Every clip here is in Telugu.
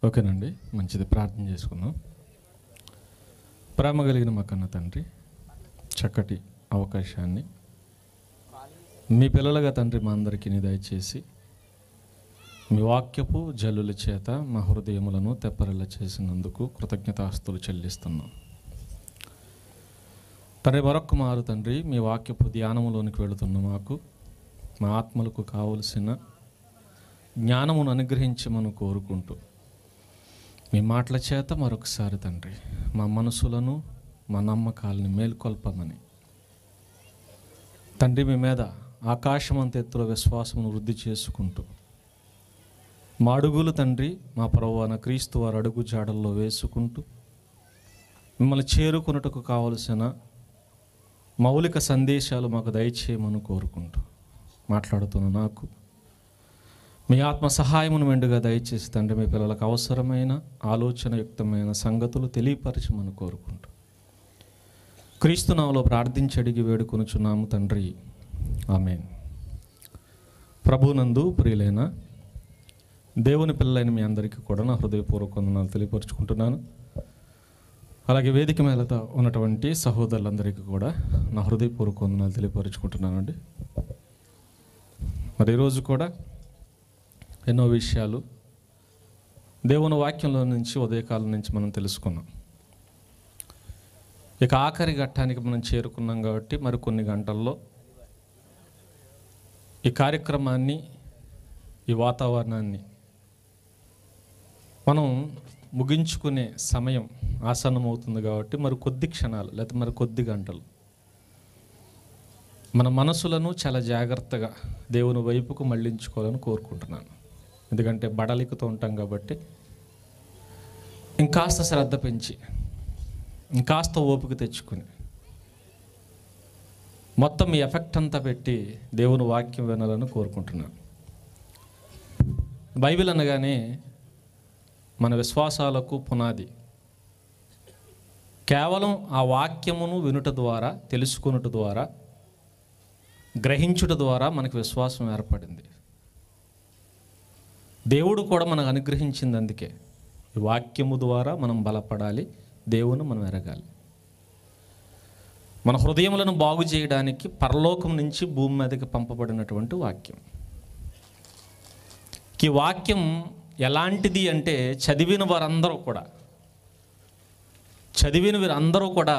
ఓకేనండి, మంచిది. ప్రార్థన చేసుకుందాం. ప్రేమ కలిగిన మా కన్న తండ్రి, చక్కటి అవకాశాన్ని మీ పిల్లలుగా తండ్రి మా అందరికీ దయచేసి మీ వాక్యపు జల్లుల చేత మా హృదయములను తెప్పరిల్ల చేసినందుకు కృతజ్ఞతాస్తులు చెల్లిస్తున్నాం తండ్రి. మరొక్క మారు తండ్రి, మీ వాక్యపు ధ్యానములోనికి వెళుతున్న మాకు మా ఆత్మలకు కావలసిన జ్ఞానమును అనుగ్రహించమని కోరుకుంటూ మీ మాటల చేత మరొకసారి తండ్రి మా మనసులను మా నమ్మకాలని మేల్కొల్పమని తండ్రి, మీ మీద ఆకాశమంత ఎత్తులో విశ్వాసమును వృద్ధి చేసుకుంటూ మా అడుగులు తండ్రి మా ప్రభువైన క్రీస్తు వారి అడుగు జాడల్లో వేసుకుంటూ మిమ్మల్ని చేరుకున్నట్టుకు కావలసిన మౌలిక సందేశాలు మాకు దయచేయమని కోరుకుంటూ మాట్లాడుతున్న నాకు మీ ఆత్మ సహాయమును మెండుగా దయచేసి తండ్రి మీ పిల్లలకు అవసరమైన ఆలోచనయుక్తమైన సంగతులు తెలియపరచమని కోరుకుంటూ క్రీస్తునామములో ప్రార్థించి అడిగి వేడుకొనుచున్నాము తండ్రి, ఆమేన్. ప్రభునందు ప్రియులైన దేవుని పిల్లలైన మీ అందరికీ కూడా నా హృదయపూర్వక వందనాలు తెలియపరుచుకుంటున్నాను. అలాగే వేదిక మీద ఉన్నటువంటి సహోదరులందరికీ కూడా నా హృదయపూర్వక వందనాలు తెలియపరుచుకుంటున్నానండి. మరి ఈరోజు కూడా ఎన్నో విషయాలు దేవుని వాక్యంలో నుంచి ఉదయకాలం నుంచి మనం తెలుసుకున్నాం. ఇక ఆఖరి ఘట్టానికి మనం చేరుకున్నాం కాబట్టి మరి కొన్ని గంటల్లో ఈ కార్యక్రమాన్ని, ఈ వాతావరణాన్ని మనం ముగించుకునే సమయం ఆసన్నమవుతుంది కాబట్టి మరి కొద్ది క్షణాలు లేకపోతే మరి కొద్ది గంటలు మన మనసులను చాలా జాగ్రత్తగా దేవుని వైపుకు మళ్ళించుకోవాలని కోరుకుంటున్నాను. ఎందుకంటే బడలికతో ఉంటాం కాబట్టి ఇంకాస్త శ్రద్ధ పెంచి ఇంకాస్త ఓపిక తెచ్చుకుని మొత్తం ఈ ఎఫెక్ట్ అంతా పెట్టి దేవుని వాక్యం వినాలని కోరుకుంటున్నాను. బైబిల్ అనగానే మన విశ్వాసాలకు పునాది. కేవలం ఆ వాక్యమును వినుట ద్వారా, తెలుసుకునుట ద్వారా, గ్రహించుట ద్వారా మనకు విశ్వాసం ఏర్పడింది. దేవుడు కూడా మనకు అనుగ్రహించింది. అందుకే ఈ వాక్యము ద్వారా మనం బలపడాలి, దేవుని మనం ఎరగాలి. మన హృదయములను బాగు చేయడానికి పరలోకం నుంచి భూమి మీదకి పంపబడినటువంటి వాక్యం. ఈ వాక్యం ఎలాంటిది అంటే చదివిన వీరందరూ కూడా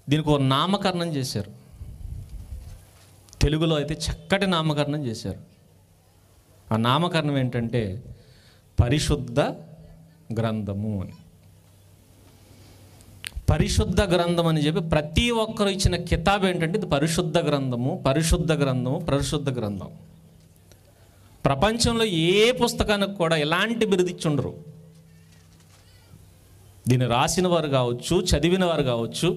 దీనికి ఒక నామకరణం చేశారు. తెలుగులో అయితే చక్కటి నామకరణం చేశారు. ఆ నామకరణం ఏంటంటే పరిశుద్ధ గ్రంథము అని. పరిశుద్ధ గ్రంథం అని చెప్పి ప్రతి ఒక్కరు ఇచ్చిన కితాబ్ ఏంటంటే ఇది పరిశుద్ధ గ్రంథము, పరిశుద్ధ గ్రంథము, పరిశుద్ధ గ్రంథం. ప్రపంచంలో ఏ పుస్తకానికి కూడా ఎలాంటి బిరుదిచ్చుండరు. దీన్ని రాసిన వారు కావచ్చు, చదివిన వారు కావచ్చు,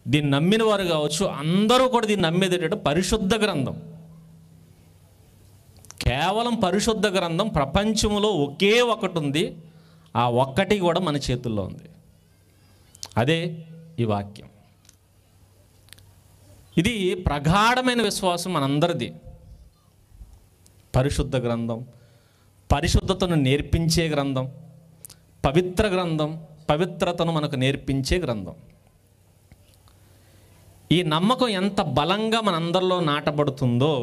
దీన్ని నమ్మిన వారు కావచ్చు, అందరూ కూడా దీన్ని నమ్మేది ఏంటంటే పరిశుద్ధ గ్రంథం. కేవలం పరిశుద్ధ గ్రంథం ప్రపంచంలో ఒకే ఒకటి ఉంది. ఆ ఒక్కటి కూడా మన చేతుల్లో ఉంది. అదే ఈ వాక్యం. ఇది ప్రగాఢమైన విశ్వాసం మనందరిది. పరిశుద్ధ గ్రంథం, పరిశుద్ధతను నేర్పించే గ్రంథం, పవిత్ర గ్రంథం, పవిత్రతను మనకు నేర్పించే గ్రంథం. ఈ నమ్మకం ఎంత బలంగా మనందరిలో నాటబడుతుందో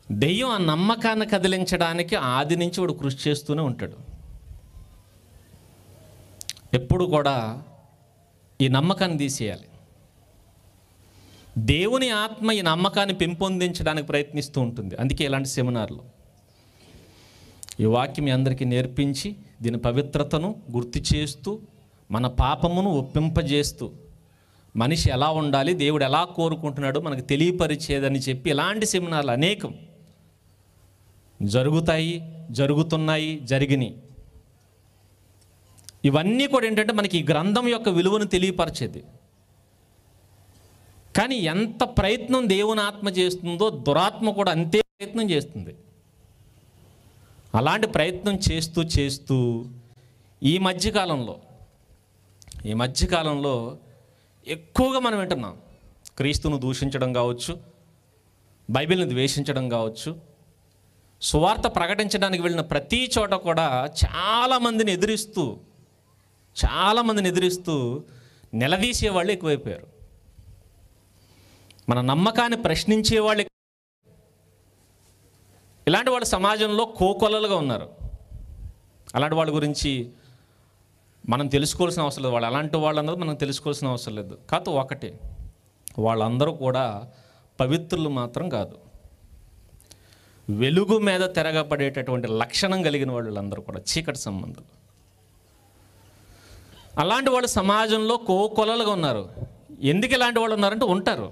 దెయ్యం ఆ నమ్మకాన్ని కదిలించడానికి ఆది నుంచి వాడు కృషి చేస్తూనే ఉంటాడు. ఎప్పుడు కూడా ఈ నమ్మకాన్ని తీసేయాలి. దేవుని ఆత్మ ఈ నమ్మకాన్ని పెంపొందించడానికి ప్రయత్నిస్తూ ఉంటుంది. అందుకే ఇలాంటి సెమినార్లు ఈ వాక్యం మీ అందరికీ నేర్పించి దీని పవిత్రతను గుర్తు చేస్తూ మన పాపమును ఒప్పింపజేస్తూ మనిషి ఎలా ఉండాలి, దేవుడు ఎలా కోరుకుంటున్నాడో మనకు తెలియపరిచేదని చెప్పి ఇలాంటి సెమినార్లు అనేకం జరుగుతాయి, జరుగుతున్నాయి, జరిగినాయి. ఇవన్నీ కూడా ఏంటంటే మనకి ఈ గ్రంథం యొక్క విలువను తెలియపరిచేది. కానీ ఎంత ప్రయత్నం దేవుని ఆత్మ చేస్తుందో దురాత్మ కూడా అంతే ప్రయత్నం చేస్తుంది. అలాంటి ప్రయత్నం చేస్తూ చేస్తూ ఈ మధ్యకాలంలో ఎక్కువగా మనం వింటున్నాం. క్రీస్తును దూషించడం కావచ్చు, బైబిల్ని ద్వేషించడం కావచ్చు, సువార్త ప్రకటించడానికి వెళ్ళిన ప్రతి చోట కూడా చాలామందిని ఎదిరిస్తూ నిలదీసే వాళ్ళు ఎక్కువైపోయారు. మన నమ్మకాన్ని ప్రశ్నించే వాళ్ళు, ఇలాంటి వాళ్ళు సమాజంలో కోకొల్లలుగా ఉన్నారు. అలాంటి వాళ్ళ గురించి మనం తెలుసుకోవాల్సిన అవసరం లేదు. వాళ్ళు అలాంటి వాళ్ళు అన్నది మనం తెలుసుకోవాల్సిన అవసరం లేదు. కాదు, ఒకటి, వాళ్ళందరూ కూడా పవిత్రులు మాత్రం కాదు. వెలుగు మీద తిరగబడేటటువంటి లక్షణం కలిగిన వాళ్ళందరూ కూడా చీకటి సంబంధులు. అలాంటి వాళ్ళు సమాజంలో కోకొల్లలుగా ఉన్నారు. ఎందుకు ఇలాంటి వాళ్ళు ఉన్నారంటే ఉంటారు.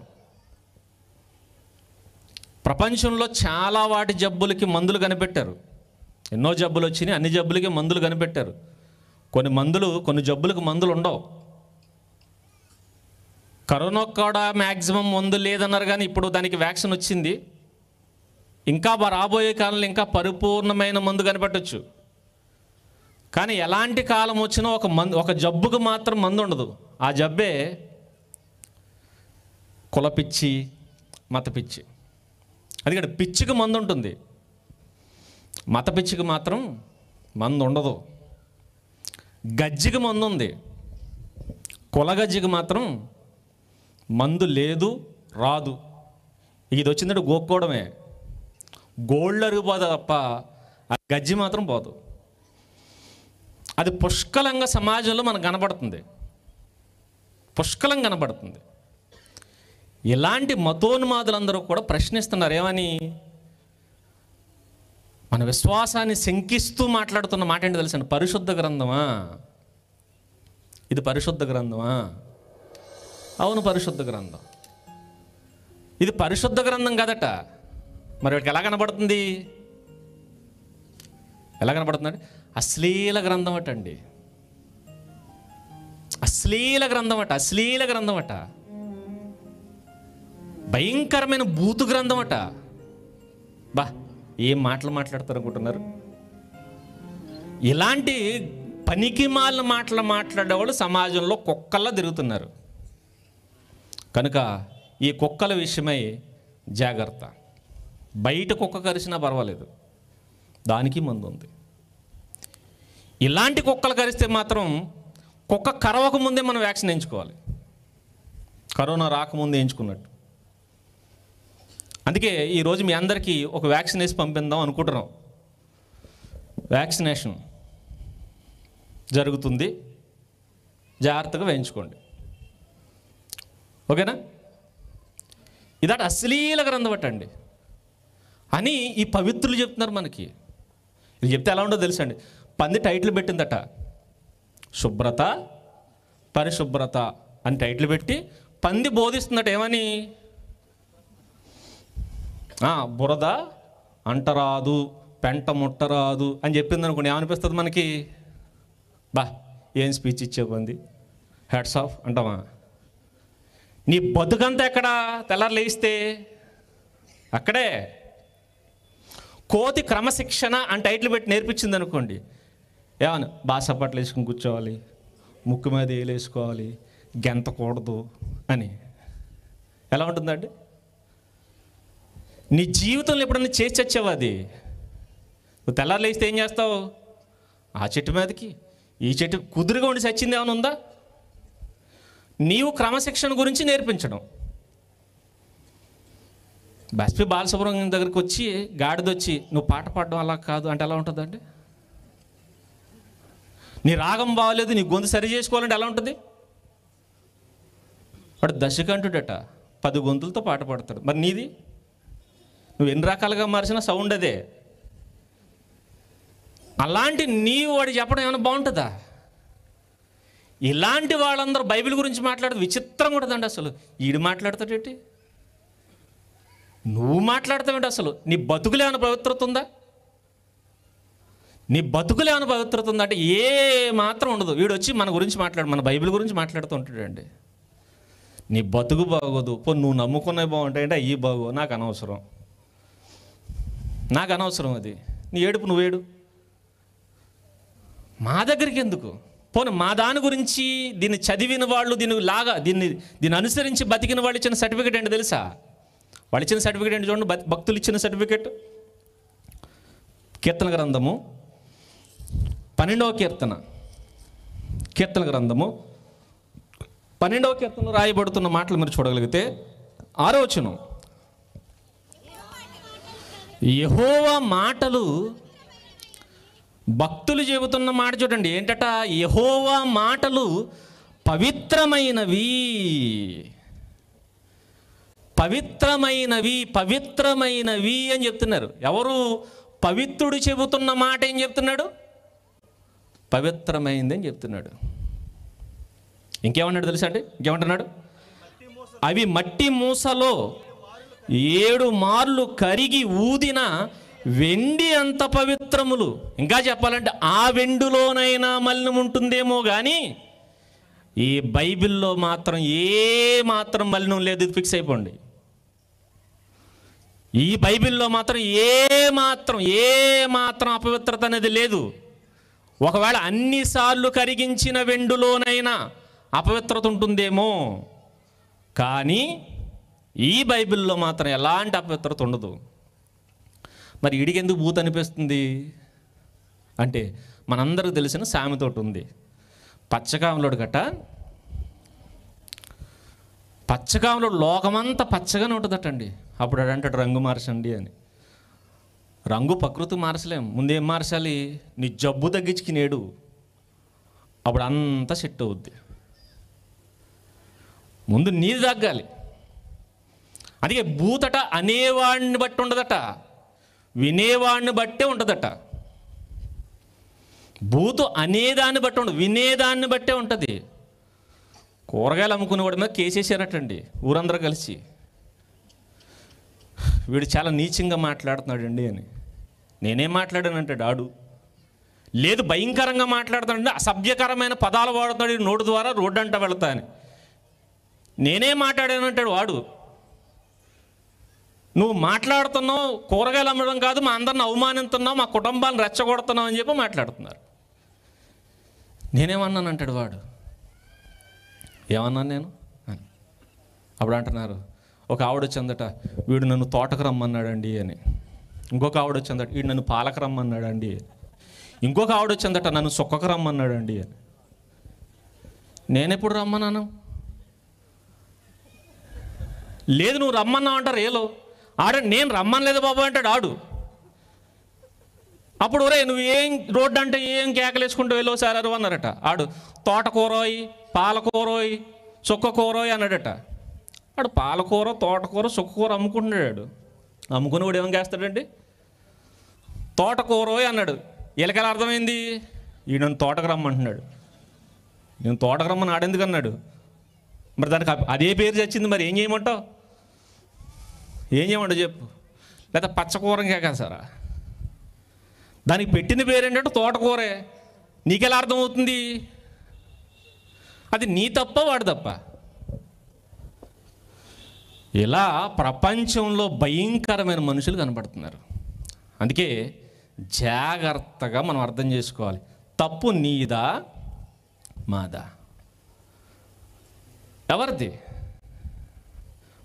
ప్రపంచంలో చాలా వాటి జబ్బులకి మందులు కనిపెట్టారు. ఎన్నో జబ్బులు వచ్చినాయి, అన్ని జబ్బులకి మందులు కనిపెట్టారు. కొన్ని జబ్బులకు మందులు ఉండవు. కరోనా కూడా మ్యాక్సిమం మందు లేదన్నారు, కానీ ఇప్పుడు దానికి వ్యాక్సిన్ వచ్చింది. ఇంకా రాబోయే కాలంలో ఇంకా పరిపూర్ణమైన మందు కనిపెట్టవచ్చు. కానీ ఎలాంటి కాలం వచ్చినా ఒక జబ్బుకు మాత్రం మందు ఉండదు. ఆ జబ్బే కులపిచ్చి, మతపిచ్చి. అందుకని పిచ్చికి మందు ఉంటుంది, మత పిచ్చికి మాత్రం మందు ఉండదు. గజ్జికి మందు ఉంది, కులగజ్జికి మాత్రం మందు లేదు, రాదు. ఇది వచ్చిందంటే గోక్కోవడమే. గోళ్ళు అరిగిపోతుంది తప్ప ఆ గజ్జి మాత్రం పోదు. అది పుష్కలంగా సమాజంలో మనకు కనబడుతుంది, పుష్కలంగా కనబడుతుంది. ఇలాంటి మతోన్మాదులందరూ కూడా ప్రశ్నిస్తున్నారు. ఏమని? మన విశ్వాసాన్ని శంకిస్తూ మాట్లాడుతున్న మాట ఏంటి తెలుసండి? పరిశుద్ధ గ్రంథమా? ఇది పరిశుద్ధ గ్రంథమా? అవును, పరిశుద్ధ గ్రంథం. ఇది పరిశుద్ధ గ్రంథం కదట. మరి వాడికి ఎలా కనబడుతుంది? ఎలా కనబడుతుందండి? అశ్లీల గ్రంథం అటండి. అశ్లీల గ్రంథం అట. భయంకరమైన బూతు గ్రంథం అట. ఏం మాట్లాడతారు అనుకుంటున్నారు? ఇలాంటి పనికిమాలిన మాట్లాడేవాళ్ళు సమాజంలో కుక్కల్లా తిరుగుతున్నారు. కనుక ఈ కుక్కల విషయమై జాగ్రత్త. బయట కుక్క కరిచినా పర్వాలేదు, దానికి మందు ఉంది. ఇలాంటి కుక్కలు కరిస్తే మాత్రం కుక్క కరవక ముందే మనం వ్యాక్సిన్ వేయించుకోవాలి, కరోనా రాకముందే వేయించుకున్నట్టు. అందుకే ఈరోజు మీ అందరికీ ఒక వ్యాక్సిన్ వేసి పంపిద్దాం అనుకుంటున్నాం. వ్యాక్సినేషన్ జరుగుతుంది, జాగ్రత్తగా వేయించుకోండి, ఓకేనా? ఇదట అశ్లీల గ్రంథం అటండి అని ఈ పవిత్రులు చెప్తున్నారు మనకి. ఇది చెప్తే ఎలా ఉండదో తెలుసండి. పంది టైటిల్ పెట్టిందట, శుభ్రత పరిశుభ్రత అని టైటిల్ పెట్టి పంది బోధిస్తుందట. ఏమని? బురద అంటరాదు, పెంట ముట్టరాదు అని చెప్పింది అనుకోండి. ఏమనిపిస్తుంది మనకి? ఏం స్పీచ్ ఇచ్చే పంది, హ్యాట్స్ ఆఫ్ అంటామా? నీ బతుకంతా ఎక్కడ? తెల్లారు లేస్తే అక్కడే. కోతి క్రమశిక్షణ అని టైటిల్ పెట్టి నేర్పించింది అనుకోండి. ఏమన్నా బాసపట్లు వేసుకుని కూర్చోవాలి, ముక్కు మీద వేసుకోవాలి, గెంతకూడదు అని. ఎలా ఉంటుందండి? నీ జీవితంలో ఎప్పుడన్నా చేసి చచ్చావు అది? నువ్వు తెల్లారు లేస్తే ఏం చేస్తావు? ఆ చెట్టు మీదకి ఈ చెట్టు కుదురుగా ఉండి చచ్చింది ఏమైనా ఉందా? నీవు క్రమశిక్షణ గురించి నేర్పించడం. ఎస్పి బాలసుబ్రహ్మణ్యం దగ్గరికి వచ్చి గాడిదొచ్చి నువ్వు పాట పాడడం అలా కాదు అంటే ఎలా ఉంటుందండి? నీ రాగం బాగలేదు, నీ గొంతు సరి చేసుకోవాలంటే ఎలా ఉంటుంది? వాడు దశకంఠుడట, 10 గొంతులతో పాట పాడతాడు. మరి నీది? నువ్వు ఎన్ని రకాలుగా మార్చిన సౌండ్ అదే. అలాంటి నీవు వాడు చెప్పడం ఏమైనా బాగుంటుందా? ఇలాంటి వాళ్ళందరూ బైబిల్ గురించి మాట్లాడదు విచిత్రంగా ఉంటుందండి. అసలు ఈడు మాట్లాడతాడేంటి, నువ్వు మాట్లాడతావేంటి? అసలు నీ బతుకులు ఏమైనా పవిత్రత ఉందా? నీ బతుకులు ఏమైనా పవిత్రత ఉందా అంటే ఏ మాత్రం ఉండదు. వీడు వచ్చి మన గురించి మన బైబిల్ గురించి మాట్లాడుతూ ఉంటాడండి. నీ బతుకు బాగోదు, నువ్వు నమ్ముకున్నవి బాగుంటాయంటే అయ్యి బాగో, నాకు అనవసరం అది. నీ ఏడుపు నువ్వేడు, మా దగ్గరికి ఎందుకు? మా దాని గురించి దీన్ని చదివిన వాళ్ళు, దీన్ని అనుసరించి బతికిన వాళ్ళు ఇచ్చిన సర్టిఫికేట్ ఏంటి తెలుసా? వాళ్ళు ఇచ్చిన సర్టిఫికేట్ ఏంటి చూడండి, భక్తులు ఇచ్చిన సర్టిఫికేట్. కీర్తన గ్రంథము 12వ కీర్తన గ్రంథము 12వ కీర్తనలో రాయబడుతున్న మాటలు మీరు చూడగలిగితే 6వ వచనం, యెహోవా మాటలు, భక్తులు చెబుతున్న మాట చూడండి ఏంటట, యెహోవా మాటలు పవిత్రమైనవి, పవిత్రమైనవి, పవిత్రమైనవి అని చెప్తున్నారు. ఎవరు? పవిత్రుడు చెబుతున్న మాట ఏం చెప్తున్నాడు? పవిత్రమైంది అని చెప్తున్నాడు. ఇంకేమన్నాడు తెలుసా అండి? ఇంకేమంటున్నాడు? అవి మట్టి మూసలో 7 మార్లు కరిగి ఊదిన వెండి అంత పవిత్రములు. ఇంకా చెప్పాలంటే ఆ వెండిలోనైనా మలినం ఉంటుందేమో కానీ ఈ బైబిల్లో మాత్రం మాత్రం మలినం లేదు. ఇది ఫిక్స్ అయిపోండి. ఈ బైబిల్లో మాత్రం ఏ మాత్రం అపవిత్రత అనేది లేదు. ఒకవేళ అన్నిసార్లు కరిగించిన వెండిలోనైనా అపవిత్రత ఉంటుందేమో కానీ ఈ బైబిల్లో మాత్రం ఎలాంటి అపవిత్రత ఉండదు. మరి ఇడికెందుకు భూత అనిపిస్తుంది అంటే మనందరికి తెలిసిన సామెతోటి ఉంది. పచ్చకామలోడు గట్ట, పచ్చకామలోడు లోకమంతా పచ్చగానే ఉంటుందటండి. అప్పుడు అడంటాడు రంగు మార్చండి అని. రంగు ప్రకృతి మార్చలేం. ముందేం మార్చాలి? నీ జబ్బు తగ్గించుకునేడు, అప్పుడు అంతా సెట్ అవుద్ది. ముందు నీది తగ్గాలి. అందుకే భూతట అనేవాడిని బట్టి ఉండదట, వినేవాడిని బట్టే ఉంటుందట. భూతు అనేదాన్ని బట్టి ఉండదు, వినేదాన్ని బట్టే ఉంటుంది. కూరగాయలు అమ్ముకునేవాడి మీద కేసేసారటండి ఊరందరూ కలిసి. వీడు చాలా నీచంగా మాట్లాడుతున్నాడండి అని. నేనేం మాట్లాడానంటాడు ఆడు. లేదు భయంకరంగా మాట్లాడుతాడంటే అసభ్యకరమైన పదాలు వాడుతున్నాడు నోటు ద్వారా, రోడ్డు అంట వెళతా అని. నేనేం మాట్లాడానంటాడు వాడు. నువ్వు మాట్లాడుతున్నావు కూరగాయలు అమ్మడం కాదు, మా అందరిని అవమానిస్తున్నావు, మా కుటుంబాన్ని రెచ్చగొడుతున్నావు అని చెప్పి మాట్లాడుతున్నారు. నేనేమన్నానంటాడు వాడు. ఏమన్నాను నేను అని. అప్పుడు అంటున్నారు, ఒక ఆవిడ వచ్చిందట, వీడు నన్ను తోటకు రమ్మన్నాడండి అని. ఇంకొక ఆవిడ వచ్చిందట, వీడు నన్ను పాలకు రమ్మన్నాడండి. ఇంకొక ఆవిడ వచ్చిందట, నన్ను సుక్కకు రమ్మన్నాడండి అని. నేనెప్పుడు రమ్మన్నాను? లేదు నువ్వు రమ్మన్నావు అంటారు ఏలో. నేను రమ్మనలేదు బాబు అంటాడు ఆడు. అప్పుడు ఒరే నువ్వు ఏం రోడ్డు అంటే ఏం కేకలేసుకుంటూ వెళ్ళో సారు అన్నారట. ఆడు తోటకూరోయ్, పాలకూరోయ్, చుక్కకూరోయ్ అన్నాడట. ఆడు పాలకూర, తోటకూర, చుక్కకూర అమ్ముకుంటున్నాడు. అమ్ముకుని వాడు ఏం చేస్తాడండి? తోటకూరోయ్ అన్నాడు. వీళ్ళకెలా అర్థమైంది? ఈ నన్ను తోటకు రమ్మంటున్నాడు. నేను తోటకు రమ్మని ఆడెందుకు అన్నాడు? మరి దానికి అదే పేరు చచ్చింది. మరి ఏం చేయమంటావు? ఏం చేయమంటావు చెప్పు? లేదా పచ్చకూరగా కాసారా? దానికి పెట్టిన పేరు ఏంటంటే తోటకూరే. నీకెలా అర్థమవుతుంది? అది నీ తప్ప వాడు తప్ప? ఇలా ప్రపంచంలో భయంకరమైన మనుషులు కనపడుతున్నారు. అందుకే జాగ్రత్తగా మనం అర్థం చేసుకోవాలి. తప్పు నీదా మాదా? ఎవరిది?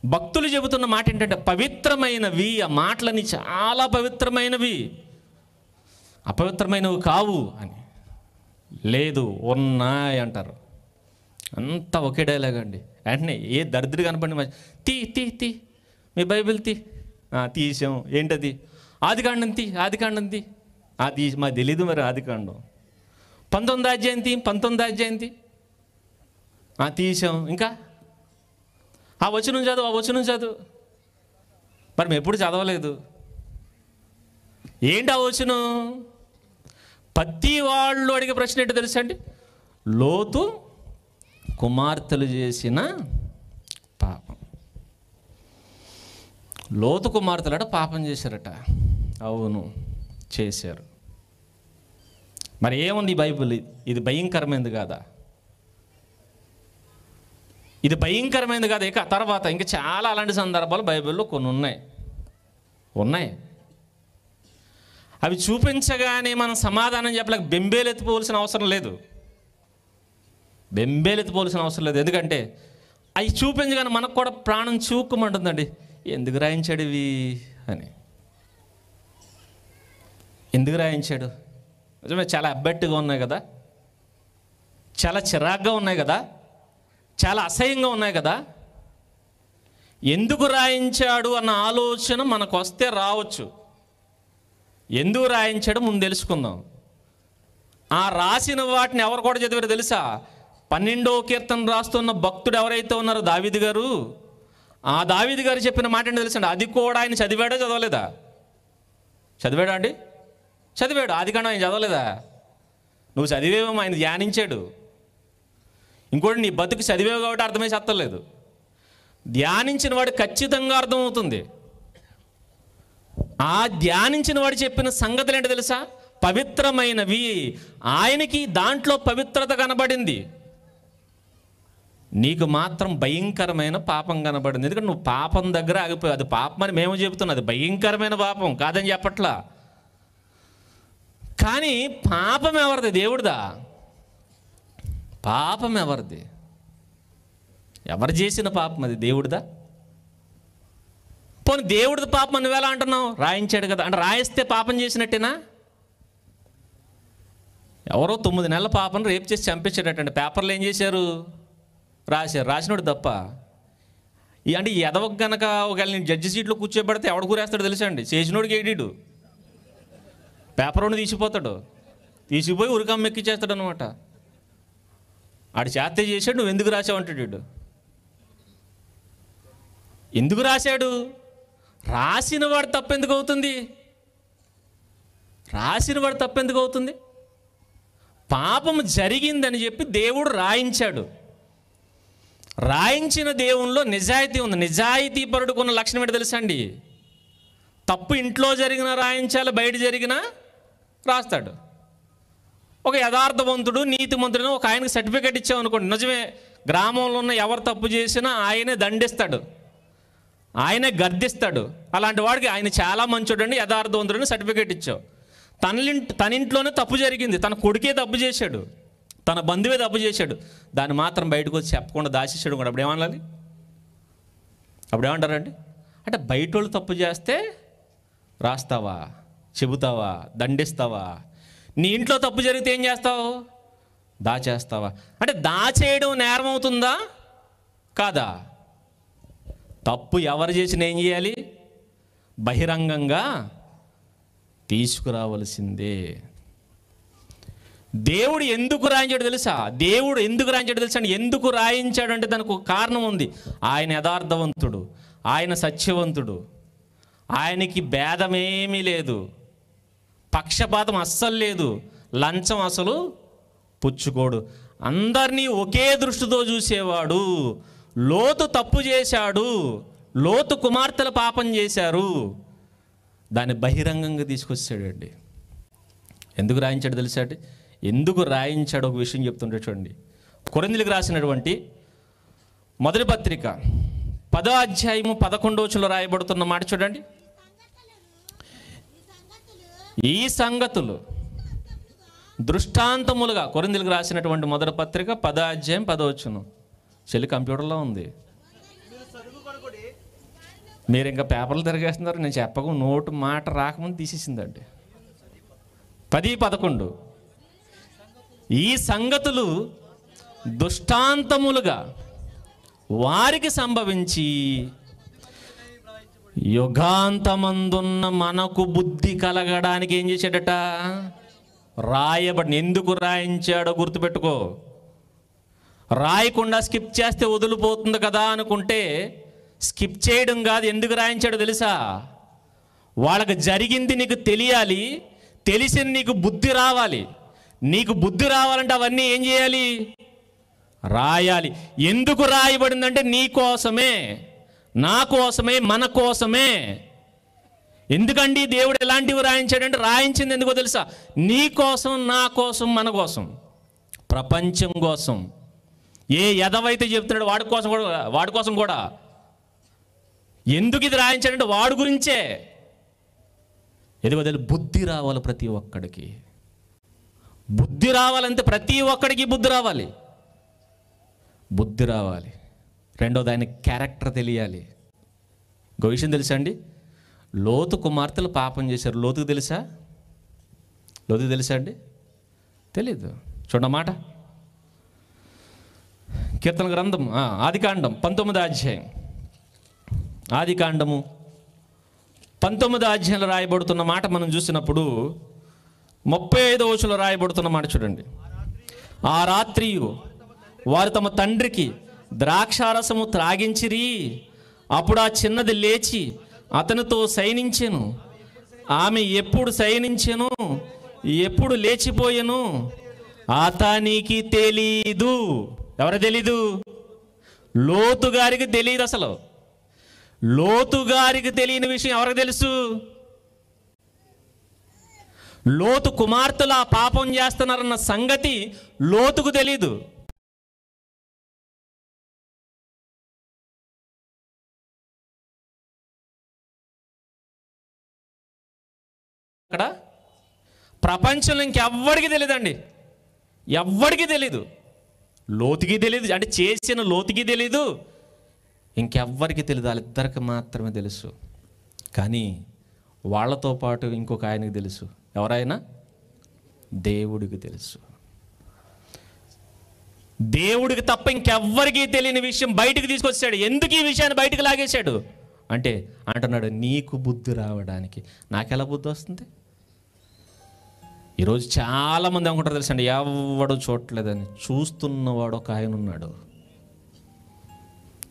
భక్తులు చెబుతున్న మాట ఏంటంటే పవిత్రమైనవి. ఆ మాటలని చాలా పవిత్రమైనవి, అపవిత్రమైనవి కావు అని. లేదు ఉన్నాయి అంటారు. అంతా ఒకే డైలాగ్ అండి. వెంటనే ఏ దరిద్రుడు కనపడి తీ తీ తీ మీ బైబిల్ తీసాం. ఏంటది? ఆదికాండం తీ, ఆదికాండం తీ. తీసి మాకు తెలీదు మరి ఆదికాండం. 19వ అధ్యాయం తీ. తీసాం. ఇంకా ఆ వచనం చదువు. మరి మేము ఎప్పుడు చదవలేదు. ఏంటి ఆ వచనం? ప్రతి వాళ్ళు అడిగే ప్రశ్న ఏంటో తెలుసా అండి? లోతు కుమార్తెలు చేసిన పాపం. లోతు కుమార్తెలట పాపం చేశారట. అవును చేశారు. మరి ఏముంది బైబిల్? ఇది భయంకరమైనది కాదా? ఇది భయంకరమైనది కాదు. ఇక తర్వాత ఇంకా చాలా అలాంటి సందర్భాలు బైబిల్లో కొన్ని ఉన్నాయి. అవి చూపించగానే మనం సమాధానం చెప్పలేక బెంబేలెత్తిపోవలసిన అవసరం లేదు. ఎందుకంటే అవి చూపించగానే మనకు కూడా ప్రాణం చూక్కుమంటుందండి. ఎందుకు రాయించాడు ఇవి అని. ఎందుకు రాయించాడు? నిజమే, చాలా అబ్బెట్టుగా ఉన్నాయి కదా, చాలా చిరాగ్గా ఉన్నాయి కదా, చాలా అసహ్యంగా ఉన్నాయి కదా. ఎందుకు రాయించాడు అన్న ఆలోచన మనకు వస్తే రావచ్చు. ఎందుకు రాయించాడు ముందు తెలుసుకుందాం. ఆ రాసిన వాటిని ఎవరు కూడా చదివారు తెలుసా? 12వ కీర్తన రాస్తున్న భక్తుడు ఎవరైతే ఉన్నారో దావీదు గారు, ఆ దావీదు గారు చెప్పిన మాట ఏంటో తెలుసండి. అది కూడా ఆయన చదివాడా చదవలేదా? చదివాడా అండి? చదివాడు. ఆదికాండం ఆయన చదవలేదా? నువ్వు చదివేమో, ఆయన ధ్యానించాడు. ఇంకోటి, నీ బతుకు చదివేవు కాబట్టి అర్థమై చేస్తలేదు. ధ్యానించిన వాడు ఖచ్చితంగా అర్థమవుతుంది. ఆ ధ్యానించిన వాడు చెప్పిన సంగతులు ఏంటో తెలుసా? పవిత్రమైనవి. ఆయనకి దాంట్లో పవిత్రత కనబడింది, నీకు మాత్రం భయంకరమైన పాపం కనబడింది. ఎందుకంటే నువ్వు పాపం దగ్గర ఆగిపోయావు. అది పాపం అని మేము చెబుతున్నాం, అది భయంకరమైన పాపం కాదని చెప్పట్లా. కానీ పాపం ఎవరిది? దేవుడిదా? పాపం ఎవరిది? ఎవరు చేసిన పాపం అది? దేవుడిదా? పోనీ దేవుడిది పాపం అని ఎలా అంటున్నావు? రాయించాడు కదా అంటే రాయిస్తే పాపం చేసినట్టేనా? ఎవరో 9 నెలల పాపను రేపు చేసి చంపించాడటండి. పేపర్లు ఏం చేశారు? రాశారు. రాసినోడు తప్ప. అంటే ఎదవకు గనక ఒకవేళ నేను జడ్జి సీట్లో కూర్చోబెడితే ఎవడు కూరేస్తాడు తెలుసా అండి? చేసినోడికి ఏడీడు పేపర్ ఉండి తీసిపోతాడు, తీసిపోయి ఉరికమ్మ ఎక్కిచ్చేస్తాడు అనమాట. ఆడు చేస్తే చేశాడు, నువ్వు ఎందుకు రాసావు అంటాడు వీడు. ఎందుకు రాశాడు? రాసిన వాడు తప్పెందుకు అవుతుంది? రాసిన వాడు తప్పెందుకు అవుతుంది? పాపం జరిగిందని చెప్పి దేవుడు రాయించాడు. రాయించిన దేవునిలో నిజాయితీ ఉంది. నిజాయితీ పరుడుకున్న లక్షణం ఏంటో తెలుసా అండి? తప్పు ఇంట్లో జరిగినా రాయించాలి, బయట జరిగినా రాస్తాడు. ఒక యథార్థవంతుడు, నీతిమంతుడు ఒక ఆయనకు సర్టిఫికేట్ ఇచ్చామనుకోండి, నిజమే, గ్రామంలో ఉన్న ఎవరు తప్పు చేసినా ఆయనే దండిస్తాడు, ఆయనే గర్దిస్తాడు. అలాంటి వాడికి ఆయన చాలా మంచోడండి, యథార్థవంతుడని సర్టిఫికేట్ ఇచ్చావు. తన ఇంట్లోనే తప్పు జరిగింది, తన కొడుకే తప్పు చేశాడు, తన బంధువే తప్పు చేశాడు, దాన్ని మాత్రం బయటకు వచ్చి చెప్పకుండా దాచేసాడు కూడా. అప్పుడు ఏమనాలి? అప్పుడు ఏమంటారండి? అంటే బయట వాళ్ళు తప్పు చేస్తే రాస్తావా, చెబుతావా, దండిస్తావా? నీ ఇంట్లో తప్పు జరిగితే ఏం చేస్తావు? దాచేస్తావా? అంటే దాచేయడం నేరం అవుతుందా కాదా? తప్పు ఎవరు చేసినా ఏం చేయాలి? బహిరంగంగా తీసుకురావలసిందే. దేవుడు ఎందుకు రాయించాడు తెలుసా? దేవుడు ఎందుకు రాయించాడు తెలుసా? ఎందుకు రాయించాడు అంటే దానికి ఒక కారణం ఉంది. ఆయన యథార్థవంతుడు, ఆయన సత్యవంతుడు, ఆయనకి భేదమేమీ లేదు, పక్షపాతం అస్సలు లేదు, లంచం అసలు పుచ్చుకోడు, అందరినీ ఒకే దృష్టితో చూసేవాడు. లోతు తప్పు చేశాడు, లోతు కుమార్తెలు పాపం చేశారు, దాన్ని బహిరంగంగా తీసుకొచ్చాడండి. ఎందుకు రాయించాడు తెలుసా అండి? ఎందుకు రాయించాడు ఒక విషయం చెప్తుంటే చూడండి. కొరింథీయులకు రాసినటువంటి మొదటి పత్రిక 10వ అధ్యాయము 11వ వచనంలో రాయబడుతున్న మాట చూడండి. ఈ సంగతులు దృష్టాంతములుగా, కొరింథీయులకు రాసినటువంటి మొదటి పత్రిక 10వ అధ్యాయం 10వ వచనం. చెల్లి కంప్యూటర్లో ఉంది, మీరు ఇంకా పేపర్లు తిరిగేస్తున్నారు. నేను చెప్పక నోటు మాట రాకముందు తీసేసిందండి. 10:11 ఈ సంగతులు దృష్టాంతములుగా వారికి సంభవించి యుగాంతమందున్న మనకు బుద్ధి కలగడానికి ఏం చేశాడట? రాయబడిన. ఎందుకు రాయించాడో గుర్తుపెట్టుకో. రాయకుండా స్కిప్ చేస్తే వదిలిపోతుంది కదా అనుకుంటే స్కిప్ చేయడం కాదు. ఎందుకు రాయించాడో తెలుసా? వాళ్ళకి జరిగింది నీకు తెలియాలి, తెలిసిన నీకు బుద్ధి రావాలి. నీకు బుద్ధి రావాలంటే అవన్నీ ఏం చేయాలి? రాయాలి. ఎందుకు రాయబడిందంటే నీ కోసమే, నా కోసమే, మన కోసమే. ఎందుకండి దేవుడు ఎలాంటివి రాయించాడంటే, రాయించింది ఎందుకో తెలుసా? నీ కోసం, నా కోసం, మన కోసం, ప్రపంచం కోసం. ఏ ఎదవైతే చెప్తున్నాడు వాడి కోసం కూడా. ఎందుకు ఇది రాయించాడంటే వాడి గురించే. ఎందుకో తెలుసు? బుద్ధి రావాలి ప్రతి ఒక్కడికి. బుద్ధి రావాలంటే ప్రతి ఒక్కడికి బుద్ధి రావాలి. బుద్ధి రావాలి. రెండోది ఆయన క్యారెక్టర్ తెలియాలి. ఇంకో విషయం తెలుసా అండి? లోతు కుమార్తెలు పాపం చేశారు. లోతుకు తెలుసా? లోతుకు తెలుసా అండి? తెలీదు. చూడమాట కీర్తన గ్రంథం ఆదికాండం 19వ అధ్యాయం, ఆదికాండము 19వ అధ్యాయంలో రాయబడుతున్న మాట మనం చూసినప్పుడు 35వ వచనంలో రాయబడుతున్న మాట చూడండి. ఆ రాత్రియు వారు తమ తండ్రికి ద్రాక్షారసము త్రాగించిరి. అప్పుడు ఆ చిన్నది లేచి అతనితో శయనించెను. ఆమె ఎప్పుడు శయనించెను, ఎప్పుడు లేచిపోయెను అతనికి తెలీదు. ఎవరు తెలీదు? లోతు గారికి తెలియదు. అసలు లోతు గారికి తెలియని విషయం ఎవరికి తెలుసు? లోతు కుమార్తెలు ఆ పాపం చేస్తున్నారన్న సంగతి లోతుకు తెలీదు. అక్కడ ప్రపంచంలో ఇంకెవ్వడికి తెలియదండి, ఎవ్వడికి తెలీదు. లోతుకి తెలియదు, అంటే చేసిన లోతుకి తెలీదు, ఇంకెవ్వరికి తెలియదు. వాళ్ళిద్దరికి మాత్రమే తెలుసు. కానీ వాళ్ళతో పాటు ఇంకొక ఆయనకి తెలుసు. ఎవరైనా? దేవుడికి తెలుసు. దేవుడికి తప్ప ఇంకెవ్వరికి తెలియని విషయం బయటకు తీసుకొచ్చాడు. ఎందుకు ఈ విషయాన్ని బయటకు లాగేశాడు అంటే అంటున్నాడు, నీకు బుద్ధి రావడానికి. నాకెలా బుద్ధి వస్తుంది? ఈరోజు చాలామంది అనుకుంటారు తెలుసండి, ఎవడు చూడలేదని. చూస్తున్నవాడు ఒక ఆయన ఉన్నాడు.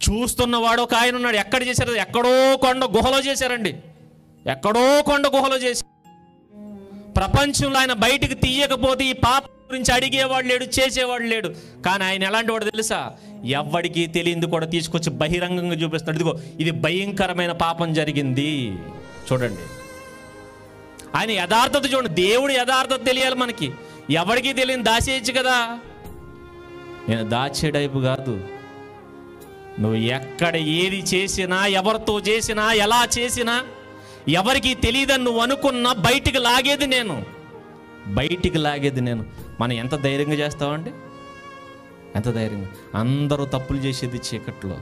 చూస్తున్నవాడు ఒక ఆయన ఉన్నాడు. ఎక్కడ చేశారు? ఎక్కడో కొండ గుహలో చేశారండి. ఎక్కడో కొండ గుహలో చేశారు. ప్రపంచంలో ఆయన బయటికి తీయకపోతే ఈ పాపం గురించి అడిగేవాడు లేడు, చేసేవాడు లేడు. కానీ ఆయన ఎలాంటి వాడు తెలుసా? ఎవ్వడికి తెలియంది కూడా తీసుకొచ్చి బహిరంగంగా చూపిస్తున్నాడు. ఇదిగో ఇది భయంకరమైన పాపం జరిగింది చూడండి. ఆయన యథార్థత చూడండి. దేవుడు యథార్థత తెలియాలి మనకి. ఎవరికి తెలియని దాచేయచ్చు కదా. నేను దాచేటైపు కాదు. నువ్వు ఎక్కడ ఏది చేసినా, ఎవరితో చేసినా, ఎలా చేసినా, ఎవరికి తెలియదని నువ్వు అనుకున్నా బయటికి లాగేది నేను, బయటికి లాగేది నేను. మనం ఎంత ధైర్యంగా చేస్తామండి? ఎంత ధైర్యంగా. అందరూ తప్పులు చేసేది చీకట్లో.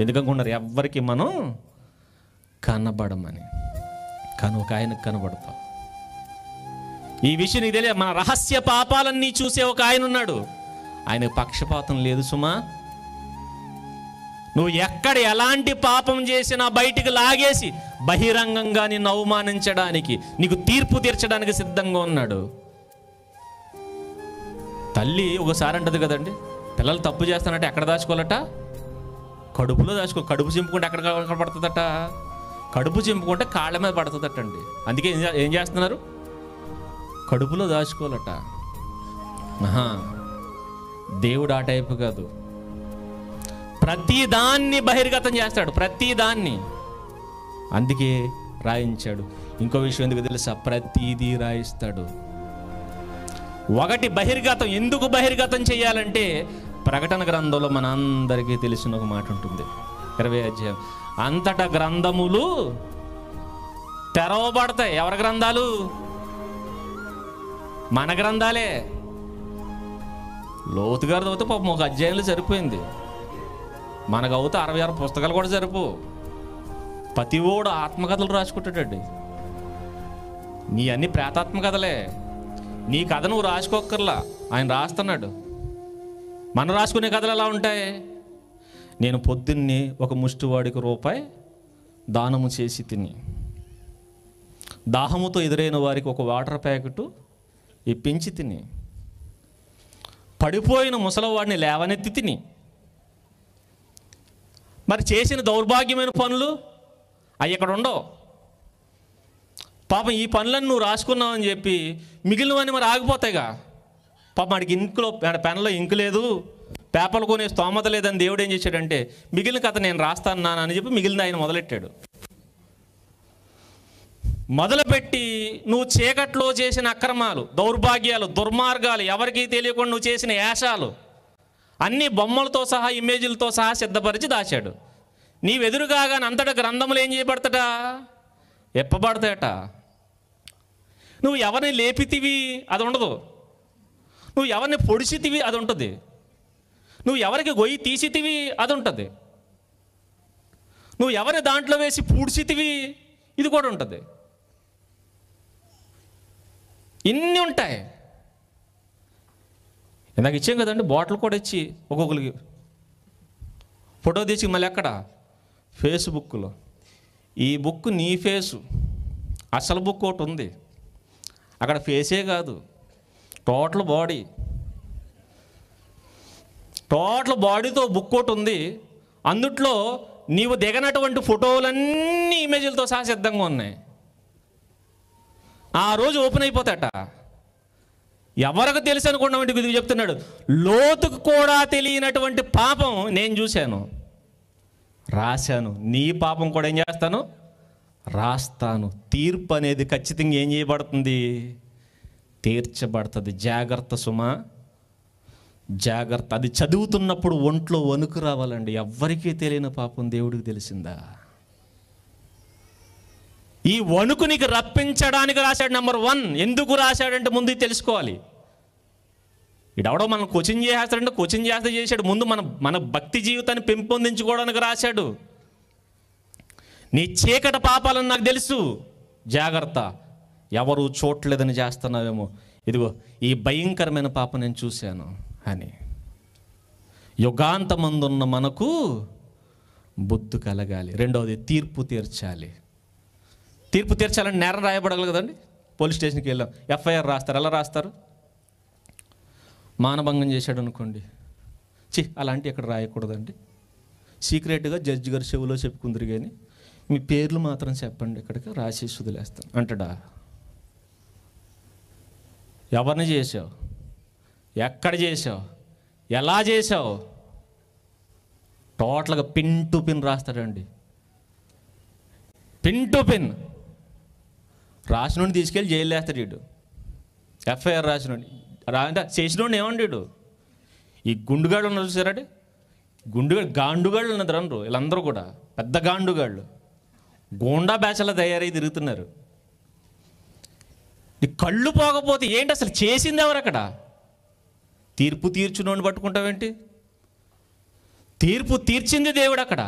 ఎందుకనుకున్నారు? ఎవ్వరికి మనం కనబడమని. కానీ ఒక ఆయనకు కనబడతాం. ఈ విషయం నీకు తెలియదు. మన రహస్య పాపాలన్నీ చూసే ఒక ఆయన ఉన్నాడు. ఆయనకు పక్షపాతం లేదు సుమా. నువ్వు ఎక్కడ ఎలాంటి పాపం చేసినా బయటికి లాగేసి బహిరంగంగా నిన్ను అవమానించడానికి, నీకు తీర్పు తీర్చడానికి సిద్ధంగా ఉన్నాడు. తల్లి ఒకసారి అంటది కదండి, పిల్లలు తప్పు చేస్తానంటే ఎక్కడ దాచుకోవాలట? కడుపులో దాచుకో. కడుపు చింపుకుంటే ఎక్కడ కనపడుతుందట? కడుపు చింపుకుంటే కాళ్ళ మీద పడుతుందటండి. అందుకే ఏం చేస్తున్నారు? కడుపులో దాచుకోవాలట. దేవుడు ఆ టైపు కాదు. ప్రతి దాన్ని బహిర్గతం చేస్తాడు, ప్రతి దాన్ని. అందుకే రాయించాడు. ఇంకో విషయం ఎందుకు తెలుసా? ప్రతిదీ రాయిస్తాడు. ఒకటి బహిర్గతం. ఎందుకు బహిర్గతం చేయాలంటే ప్రకటన గ్రంథంలో మన అందరికీ తెలిసిన ఒక మాట ఉంటుంది, 20వ అధ్యాయం. అంతటా గ్రంథములు తెరవబడతాయి. ఎవరి గ్రంథాలు? మన గ్రంథాలే. లోతుగారు అవుతే పాపం ఒక అధ్యాయంలో సరిపోయింది. మనకు అవుతే 66 పుస్తకాలు కూడా సరిపో. ప్రతివాడు ఆత్మకథలు రాసుకుంటాడండి. నీ అన్ని ప్రేతాత్మకథలే. నీ కథ నువ్వు రాసుకోక్కర్లా, ఆయన రాస్తున్నాడు. మనం రాసుకునే కథలు ఎలా ఉంటాయి? నేను పొద్దున్నే ఒక ముష్టివాడికి రూపాయి దానము చేసి తిని, దాహముతో ఎదురైన వారికి ఒక వాటర్ ప్యాకెట్ ఇప్పించి తిని, పడిపోయిన ముసలివాడిని లేవనెత్తి తిని. మరి చేసిన దౌర్భాగ్యమైన పనులు అవి ఇక్కడ ఉండవు. పాపం ఈ పనులను నువ్వు రాసుకున్నావని చెప్పి మిగిలినవన్నీ మరి ఆగిపోతాయిగా. పాపం వాడికి ఇంకులో, పెన్లో ఇంకు లేదు, పేపర్లు కొనే స్తోమత లేదని దేవుడు ఏం చేశాడంటే మిగిలిన కథ నేను రాస్తాను అని చెప్పి మిగిలిన ఆయన మొదలెట్టాడు. మొదలుపెట్టి నువ్వు చీకట్లో చేసిన అక్రమాలు, దౌర్భాగ్యాలు, దుర్మార్గాలు, ఎవరికీ తెలియకుండా నువ్వు చేసిన యాశాలు అన్ని బొమ్మలతో సహా, ఇమేజ్లతో సహా సిద్ధపరిచి దాచాడు. నీవెదురుగాగానే అంతటా గ్రంథములు ఏం చేయబడతాట? ఎప్పబడతాయట. నువ్వు ఎవరిని లేపితివి అది ఉండదు. నువ్వు ఎవరిని పొడిచితివి అది ఉంటుంది. నువ్వు ఎవరికి గొయ్యి తీసితివి అది ఉంటుంది. నువ్వు ఎవరిని దాంట్లో వేసి పూడ్చితివి ఇది కూడా ఉంటుంది. ఇన్ని ఉంటాయి. ఇందాక ఇచ్చాం కదండి, బాటిల్ కూడా ఇచ్చి ఒక్కొక్కరికి ఫోటో తీసి మళ్ళీ ఎక్కడ ఫేస్బుక్లో. ఈ బుక్ నీ ఫేసు, అసలు బుక్ ఒకటి ఉంది అక్కడ, ఫేసే కాదు టోటల్ బాడీతో బుక్ ఒకటి ఉంది. అందుట్లో నీవు దిగనటువంటి ఫోటోలన్నీ ఇమేజ్లతో సహా సిద్ధంగా ఉన్నాయి. ఆ రోజు ఓపెన్ అయిపోతాట. ఎవరికి తెలుసు అనుకున్నామంటే ఇది చెప్తున్నాడు, లోతుకు కూడా తెలియనటువంటి పాపం నేను చూశాను, రాశాను. నీ పాపం కూడా ఏం చేస్తాను? రాస్తాను. తీర్పు అనేది ఖచ్చితంగా ఏం చేయబడుతుంది? తీర్చబడుతుంది. జాగ్రత్త సుమా, జాగ్రత్త. అది చదువుతున్నప్పుడు ఒంట్లో వణుకు రావాలండి. ఎవ్వరికీ తెలియని పాపం దేవుడికి తెలిసిందా? ఈ వణుకు నీకు రప్పించడానికి రాశాడు. నెంబర్ 1 ఎందుకు రాశాడంటే ముందు తెలుసుకోవాలి. ఇడవడో మనం కోచింగ్ చేస్తాడంటే కోచింగ్ చేశాడు. ముందు మన భక్తి జీవితాన్ని పెంపొందించుకోవడానికి రాశాడు. నీ చీకటి పాపాలని నాకు తెలుసు, జాగ్రత్త. ఎవరు చూడలేదని చేస్తున్నావేమో, ఇదిగో ఈ భయంకరమైన పాపం నేను చూశాను అని. యుగాంతమందున్న మనకు బుద్ధి కలగాలి. రెండవది తీర్పు తీర్చాలి. తీర్పు తీర్చాలని నేరం రాయబడాలి కదండి. పోలీస్ స్టేషన్కి వెళ్ళాం, ఎఫ్ఐఆర్ రాస్తారు. ఎలా రాస్తారు? మానభంగం చేశాడు అనుకోండి, అలాంటి ఎక్కడ రాయకూడదండి. సీక్రెట్గా జడ్జి గారు చెవిలో చెప్పుకుందరు, కానీ మీ పేర్లు మాత్రం చెప్పండి, ఇక్కడికి రాసి వదిలేస్తాను అంటాడా? ఎవరిని చేసావు, ఎక్కడ చేసావు, ఎలా చేసావు, టోటల్గా పిన్ టు పిన్ రాస్తాడండి. పిన్ టు పిన్ రాసిన నుండి తీసుకెళ్ళి జైలు వేస్తాడు వీడు. ఎఫ్ఐఆర్ రాసిన అంటే చేసినోడిని ఏమంటాడు? ఈ గుండుగాళ్ళు ఉన్నారు చూసారండి, గాండుగాళ్ళు ఉన్నది రండ్రు. వీళ్ళందరూ కూడా పెద్ద గాండుగాళ్ళు, గోండా బ్యాచ్లా తయారై తిరుగుతున్నారు. ఈ కళ్ళు పోకపోతే ఏంటి అసలు? చేసింది ఎవరు అక్కడ? తీర్పు తీర్చునోని పట్టుకుంటావేంటి? తీర్పు తీర్చింది దేవుడు అక్కడ.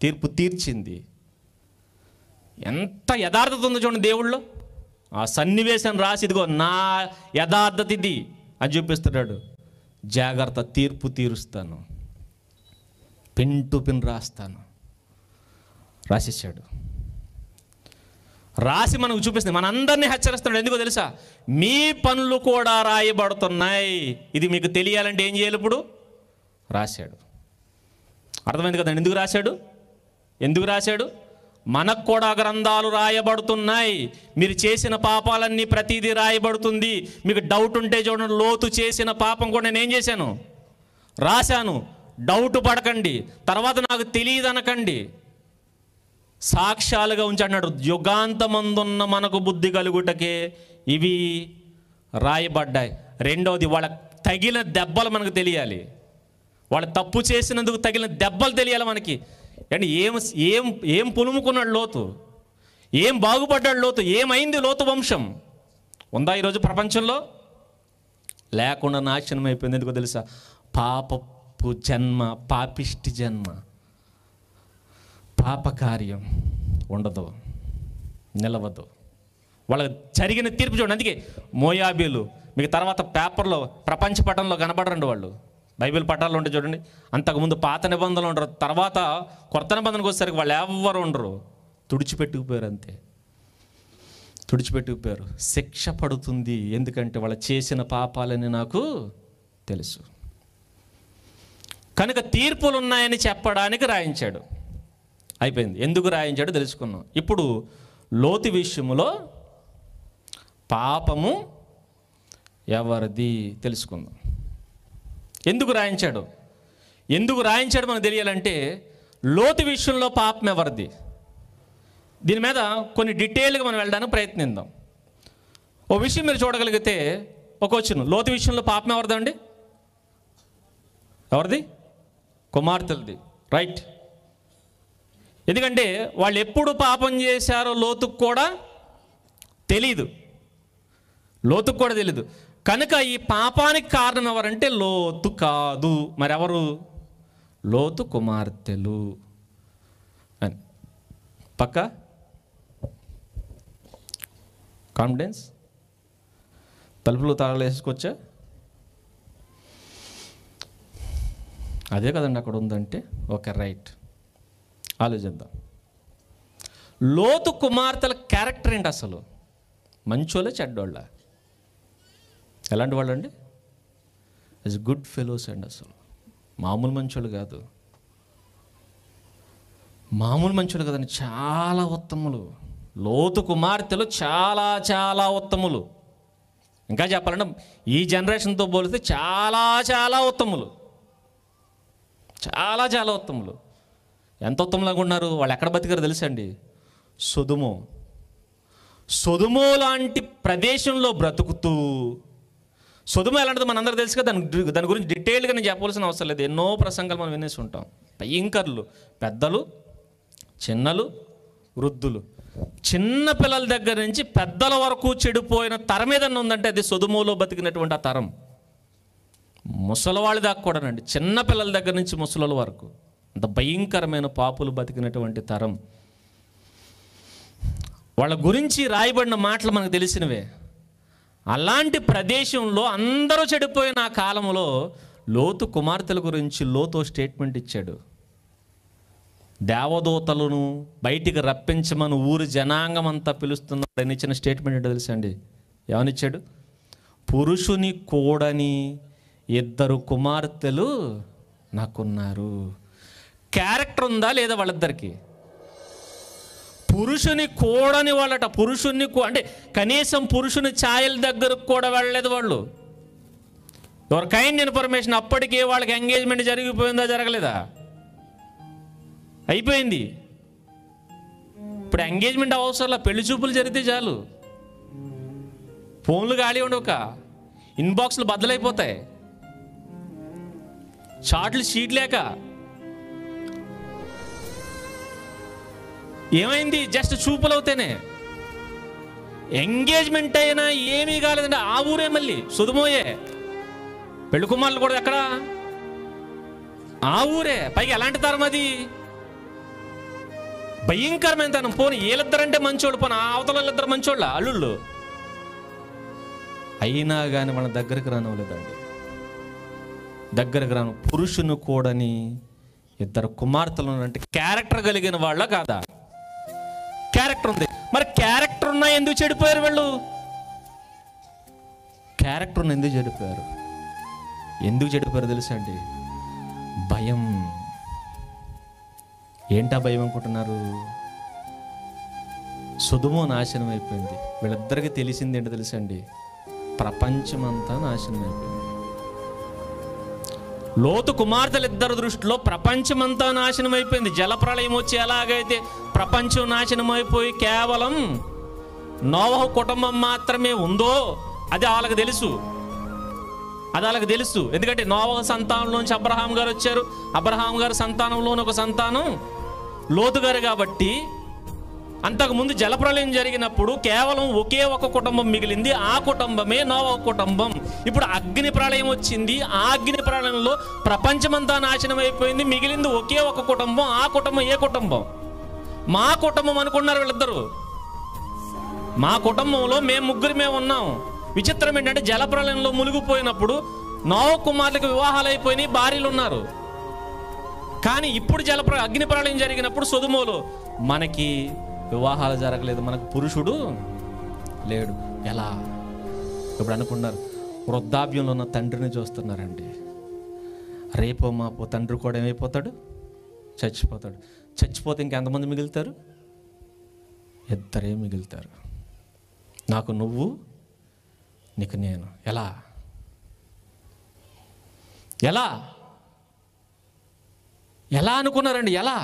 తీర్పు తీర్చింది. ఎంత యథార్థత ఉందో చూడండి దేవుళ్ళో. ఆ సన్నివేశం రాసి ఇదిగో నా యథార్థత ఇది అని చూపిస్తున్నాడు. జాగ్రత్త, తీర్పు తీరుస్తాను, పిన్ టు పిన్ రాస్తాను రాసేసాడు. రాసి మనకు చూపిస్తుంది, మనందరినీ హెచ్చరిస్తున్నాడు. ఎందుకో తెలుసా? మీ పనులు కూడా రాయబడుతున్నాయి. ఇది మీకు తెలియాలంటే ఏం చేయాలి? ఇప్పుడు రాశాడు. అర్థమైంది కదండి ఎందుకు రాశాడు? మనకు కూడా గ్రంథాలు రాయబడుతున్నాయి. మీరు చేసిన పాపాలన్నీ ప్రతిదీ రాయబడుతుంది. మీకు డౌట్ ఉంటే చూడండి, లోతు చేసిన పాపం కూడా నేను ఏం చేశాను? రాశాను. డౌట్ పడకండి, తర్వాత నాకు తెలియదు అనకండి, సాక్ష్యాలుగా ఉంచన్నాడు. యుగాంతమందున్న మనకు బుద్ధి కలుగుటకే ఇవి రాయబడ్డాయి. రెండవది, వాళ్ళ తగిలిన దెబ్బలు మనకు తెలియాలి. వాళ్ళు తప్పు చేసినందుకు తగిలిన దెబ్బలు తెలియాలి మనకి. అంటే ఏం పులుముకున్నాడు లోతు, ఏం బాగుపడ్డాడు లోతు, ఏమైంది లోతు వంశం? ఉందా ఈరోజు ప్రపంచంలో? లేకుండా నాశనం అయిపోయింది. ఎందుకో తెలుసా? పాపపు జన్మ, పాపిష్టి జన్మ, పాపకార్యం ఉండదు, నిలవదు. వాళ్ళకి జరిగిన తీర్పు చూడండి. అందుకే మోయాబీలు మీకు తర్వాత పేపర్లో ప్రపంచ పటంలో కనబడరండి. వాళ్ళు బైబిల్ పటాల్లో ఉంటే చూడండి. అంతకుముందు పాత నిబంధనలు ఉండరు, తర్వాత కొత్త నిబంధనకు వచ్చేసరికి వాళ్ళు ఎవరు ఉండరు, తుడిచిపెట్టుకుపోయారు. అంతే, తుడిచిపెట్టుకుపోయారు. శిక్ష పడుతుంది, ఎందుకంటే వాళ్ళు చేసిన పాపాలని నాకు తెలుసు. కనుక తీర్పులు ఉన్నాయని చెప్పడానికి రాయించాడు. అయిపోయింది. ఎందుకు రాయించాడో తెలుసుకున్నాం. ఇప్పుడు లోతు విషయంలో పాపము ఎవరిది తెలుసుకుందాం. ఎందుకు రాయించాడు మనకు తెలియాలంటే లోతు విషయంలో పాపం ఎవరిది, దీని మీద కొన్ని డీటెయిల్గా మనం వెళ్ళడానికి ప్రయత్నిద్దాం. ఓ విషయం మీరు చూడగలిగితే, ఒక వచనం, లోతు విషయంలో పాపం ఎవరిదండి? ఎవరిది? కుమార్తెలది. రైట్. ఎందుకంటే వాళ్ళు ఎప్పుడు పాపం చేశారో లోతుకు కూడా తెలీదు. కనుక ఈ పాపానికి కారణం ఎవరంటే లోతు కాదు, మరెవరు? లోతు కుమార్తెలు అని. పక్క కాన్ఫిడెన్స్. తలుపులు తాళాలు వేసుకొచ్చా? అదే కదండి అక్కడ ఉందంటే. ఓకే, రైట్, ఆలోచిద్దాం. లోతు కుమార్తెల క్యారెక్టర్ ఏంటి అసలు? మంచోళ్ళ చెడ్డోళ్ళ? ఎలాంటి వాళ్ళు అండి? యాజ్ గుడ్ ఫెలోస్ అండి. అసలు మామూలు మంచోళ్ళు కాదు, మామూలు మంచోళ్ళు కదండి, చాలా ఉత్తములు. లోతు కుమార్తెలు చాలా చాలా ఉత్తములు. ఇంకా చెప్పాలంటే ఈ జనరేషన్తో పోలిస్తే చాలా చాలా ఉత్తములు, చాలా చాలా ఉత్తములు. ఎంత ఉత్తములుగా ఉన్నారు వాళ్ళు. ఎక్కడ బతికారు తెలుసండి? సొదొమ లాంటి ప్రదేశంలో బ్రతుకుతూ. సొదొమ ఎలాంటిది మనందరూ తెలుసు కదా, దాని గురించి డీటెయిల్గా నేను చెప్పవలసిన అవసరం లేదు. ఎన్నో ప్రసంగాలు మనం వినేసి ఉంటాం. భయంకరులు, పెద్దలు, చిన్నలు, వృద్ధులు, చిన్న పిల్లల దగ్గర నుంచి పెద్దల వరకు చెడిపోయిన తరం ఏదన్నా ఉందంటే అది సొదొమలో బతికినటువంటి ఆ తరం. ముసలివాళ్ళ దాకా కూడానండి, చిన్న పిల్లల దగ్గర నుంచి ముసలి వరకు అంత భయంకరమైన పాపులు బతికినటువంటి తరం. వాళ్ళ గురించి రాయబడిన మాటలు మనకు తెలిసినవే. అలాంటి ప్రదేశంలో అందరూ చెడిపోయిన ఆ కాలంలో లోతు కుమార్తెల గురించి లోతు స్టేట్మెంట్ ఇచ్చాడు. దేవదూతలను బయటికి రప్పించమని ఊరి జనాంగం అంతా పిలుస్తున్నాడని ఇచ్చిన స్టేట్మెంట్ ఏంటో తెలుసండి? ఏమనిచ్చాడు? పురుషుని కూడని 2 కుమార్తెలు నాకున్నారు. క్యారెక్టర్ ఉందా లేదా వాళ్ళిద్దరికి? పురుషుని కూడని వాళ్ళట. పురుషుని అంటే కనీసం పురుషుని ఛాయల దగ్గరకు కూడా వెళ్ళలేదు వాళ్ళు. Your kind information. అప్పటికే వాళ్ళకి ఎంగేజ్మెంట్ జరిగిపోయిందా జరగలేదా? అయిపోయింది. ఇప్పుడు ఎంగేజ్మెంట్ అవసరంలా, పెళ్లి చూపులు జరిగితే చాలు. ఫోన్లు ఖాళీ ఉండవు, ఇన్బాక్స్లు బద్దలైపోతాయి, చాట్లు షీట్ లేక. ఏమైంది? జస్ట్ చూపులు అవుతేనే ఎంగేజ్మెంట్ అయినా ఏమీ కాలేదండి. ఆ ఊరే మళ్ళీ సొదొమయే. పెళ్లి కుమారులు కూడా ఎక్కడ? ఆ ఊరే. పైగా ఎలాంటి తరం అది? భయంకరమైన తనం. పోనీ వీళ్ళిద్దరంటే మంచోళ్ళు, పోనీ అవతల వాళ్ళిద్దరు మంచోళ్ళ అల్లుళ్ళు అయినా కానీ వాళ్ళ దగ్గరికి రానివ్వలేదండి. దగ్గరకు రాను. పురుషుని కూడని 2 కుమార్తెలు అంటే క్యారెక్టర్ కలిగిన వాళ్ళ కాదా? క్యారెక్టర్ ఉంది. మరి క్యారెక్టర్ ఉన్నా ఎందుకు చెడిపోయారు వీళ్ళు? క్యారెక్టర్ ఉన్న ఎందుకు చెడిపోయారు? ఎందుకు చెడిపోయారు తెలుసా అండి? భయం. ఏంటా భయం అనుకుంటున్నారు? సొదొమ నాశనం అయిపోయింది. వీళ్ళిద్దరికి తెలిసింది ఏంటో తెలుసా అండి? ప్రపంచమంతా నాశనం అయిపోయింది. లోతు కుమార్తెలు ఇద్దరు దృష్టిలో ప్రపంచమంతా నాశనం అయిపోయింది. జలప్రళయం వచ్చి ఎలాగైతే ప్రపంచం నాశనం అయిపోయి కేవలం నోవహు కుటుంబం మాత్రమే ఉందో అది వాళ్ళకి తెలుసు. ఎందుకంటే నోవహు సంతానంలోంచి అబ్రహాం గారు వచ్చారు. అబ్రహాం గారి సంతానంలోని ఒక సంతానం లోతు గారు. కాబట్టి అంతకుముందు జలప్రళయం జరిగినప్పుడు కేవలం ఒకే ఒక కుటుంబం మిగిలింది. ఆ కుటుంబమే నోవహు కుటుంబం. ఇప్పుడు అగ్ని ప్రళయం వచ్చింది. ఆ అగ్ని ప్రళయంలో ప్రపంచమంతా నాశనం అయిపోయింది. మిగిలింది ఒకే ఒక కుటుంబం. ఆ కుటుంబం ఏ కుటుంబం? మా కుటుంబం అనుకున్నారు వీళ్ళిద్దరూ. మా కుటుంబంలో మేము ముగ్గురమే ఉన్నాం. విచిత్రం ఏంటంటే జలప్రళయంలో మునిగిపోయినప్పుడు నోవహు కుమారులకు వివాహాలు అయిపోయినాయి, భార్యలు ఉన్నారు. కానీ ఇప్పుడు అగ్ని ప్రళయం జరిగినప్పుడు సొదొమలో మనకి వివాహాలు జరగలేదు, మనకు పురుషుడు లేడు. ఎలా? ఇప్పుడు అనుకున్నారు వృద్ధాప్యంలో ఉన్న తండ్రిని చూస్తున్నారండి. రేపో మాపో తండ్రి కూడా ఏమైపోతాడు? చచ్చిపోతాడు. చచ్చిపోతే ఇంకెంతమంది మిగులుతారు? 2 మిగులుతారు. నాకు నువ్వు, నీకు నేను. ఎలా ఎలా ఎలా అనుకున్నారండి? ఎలా?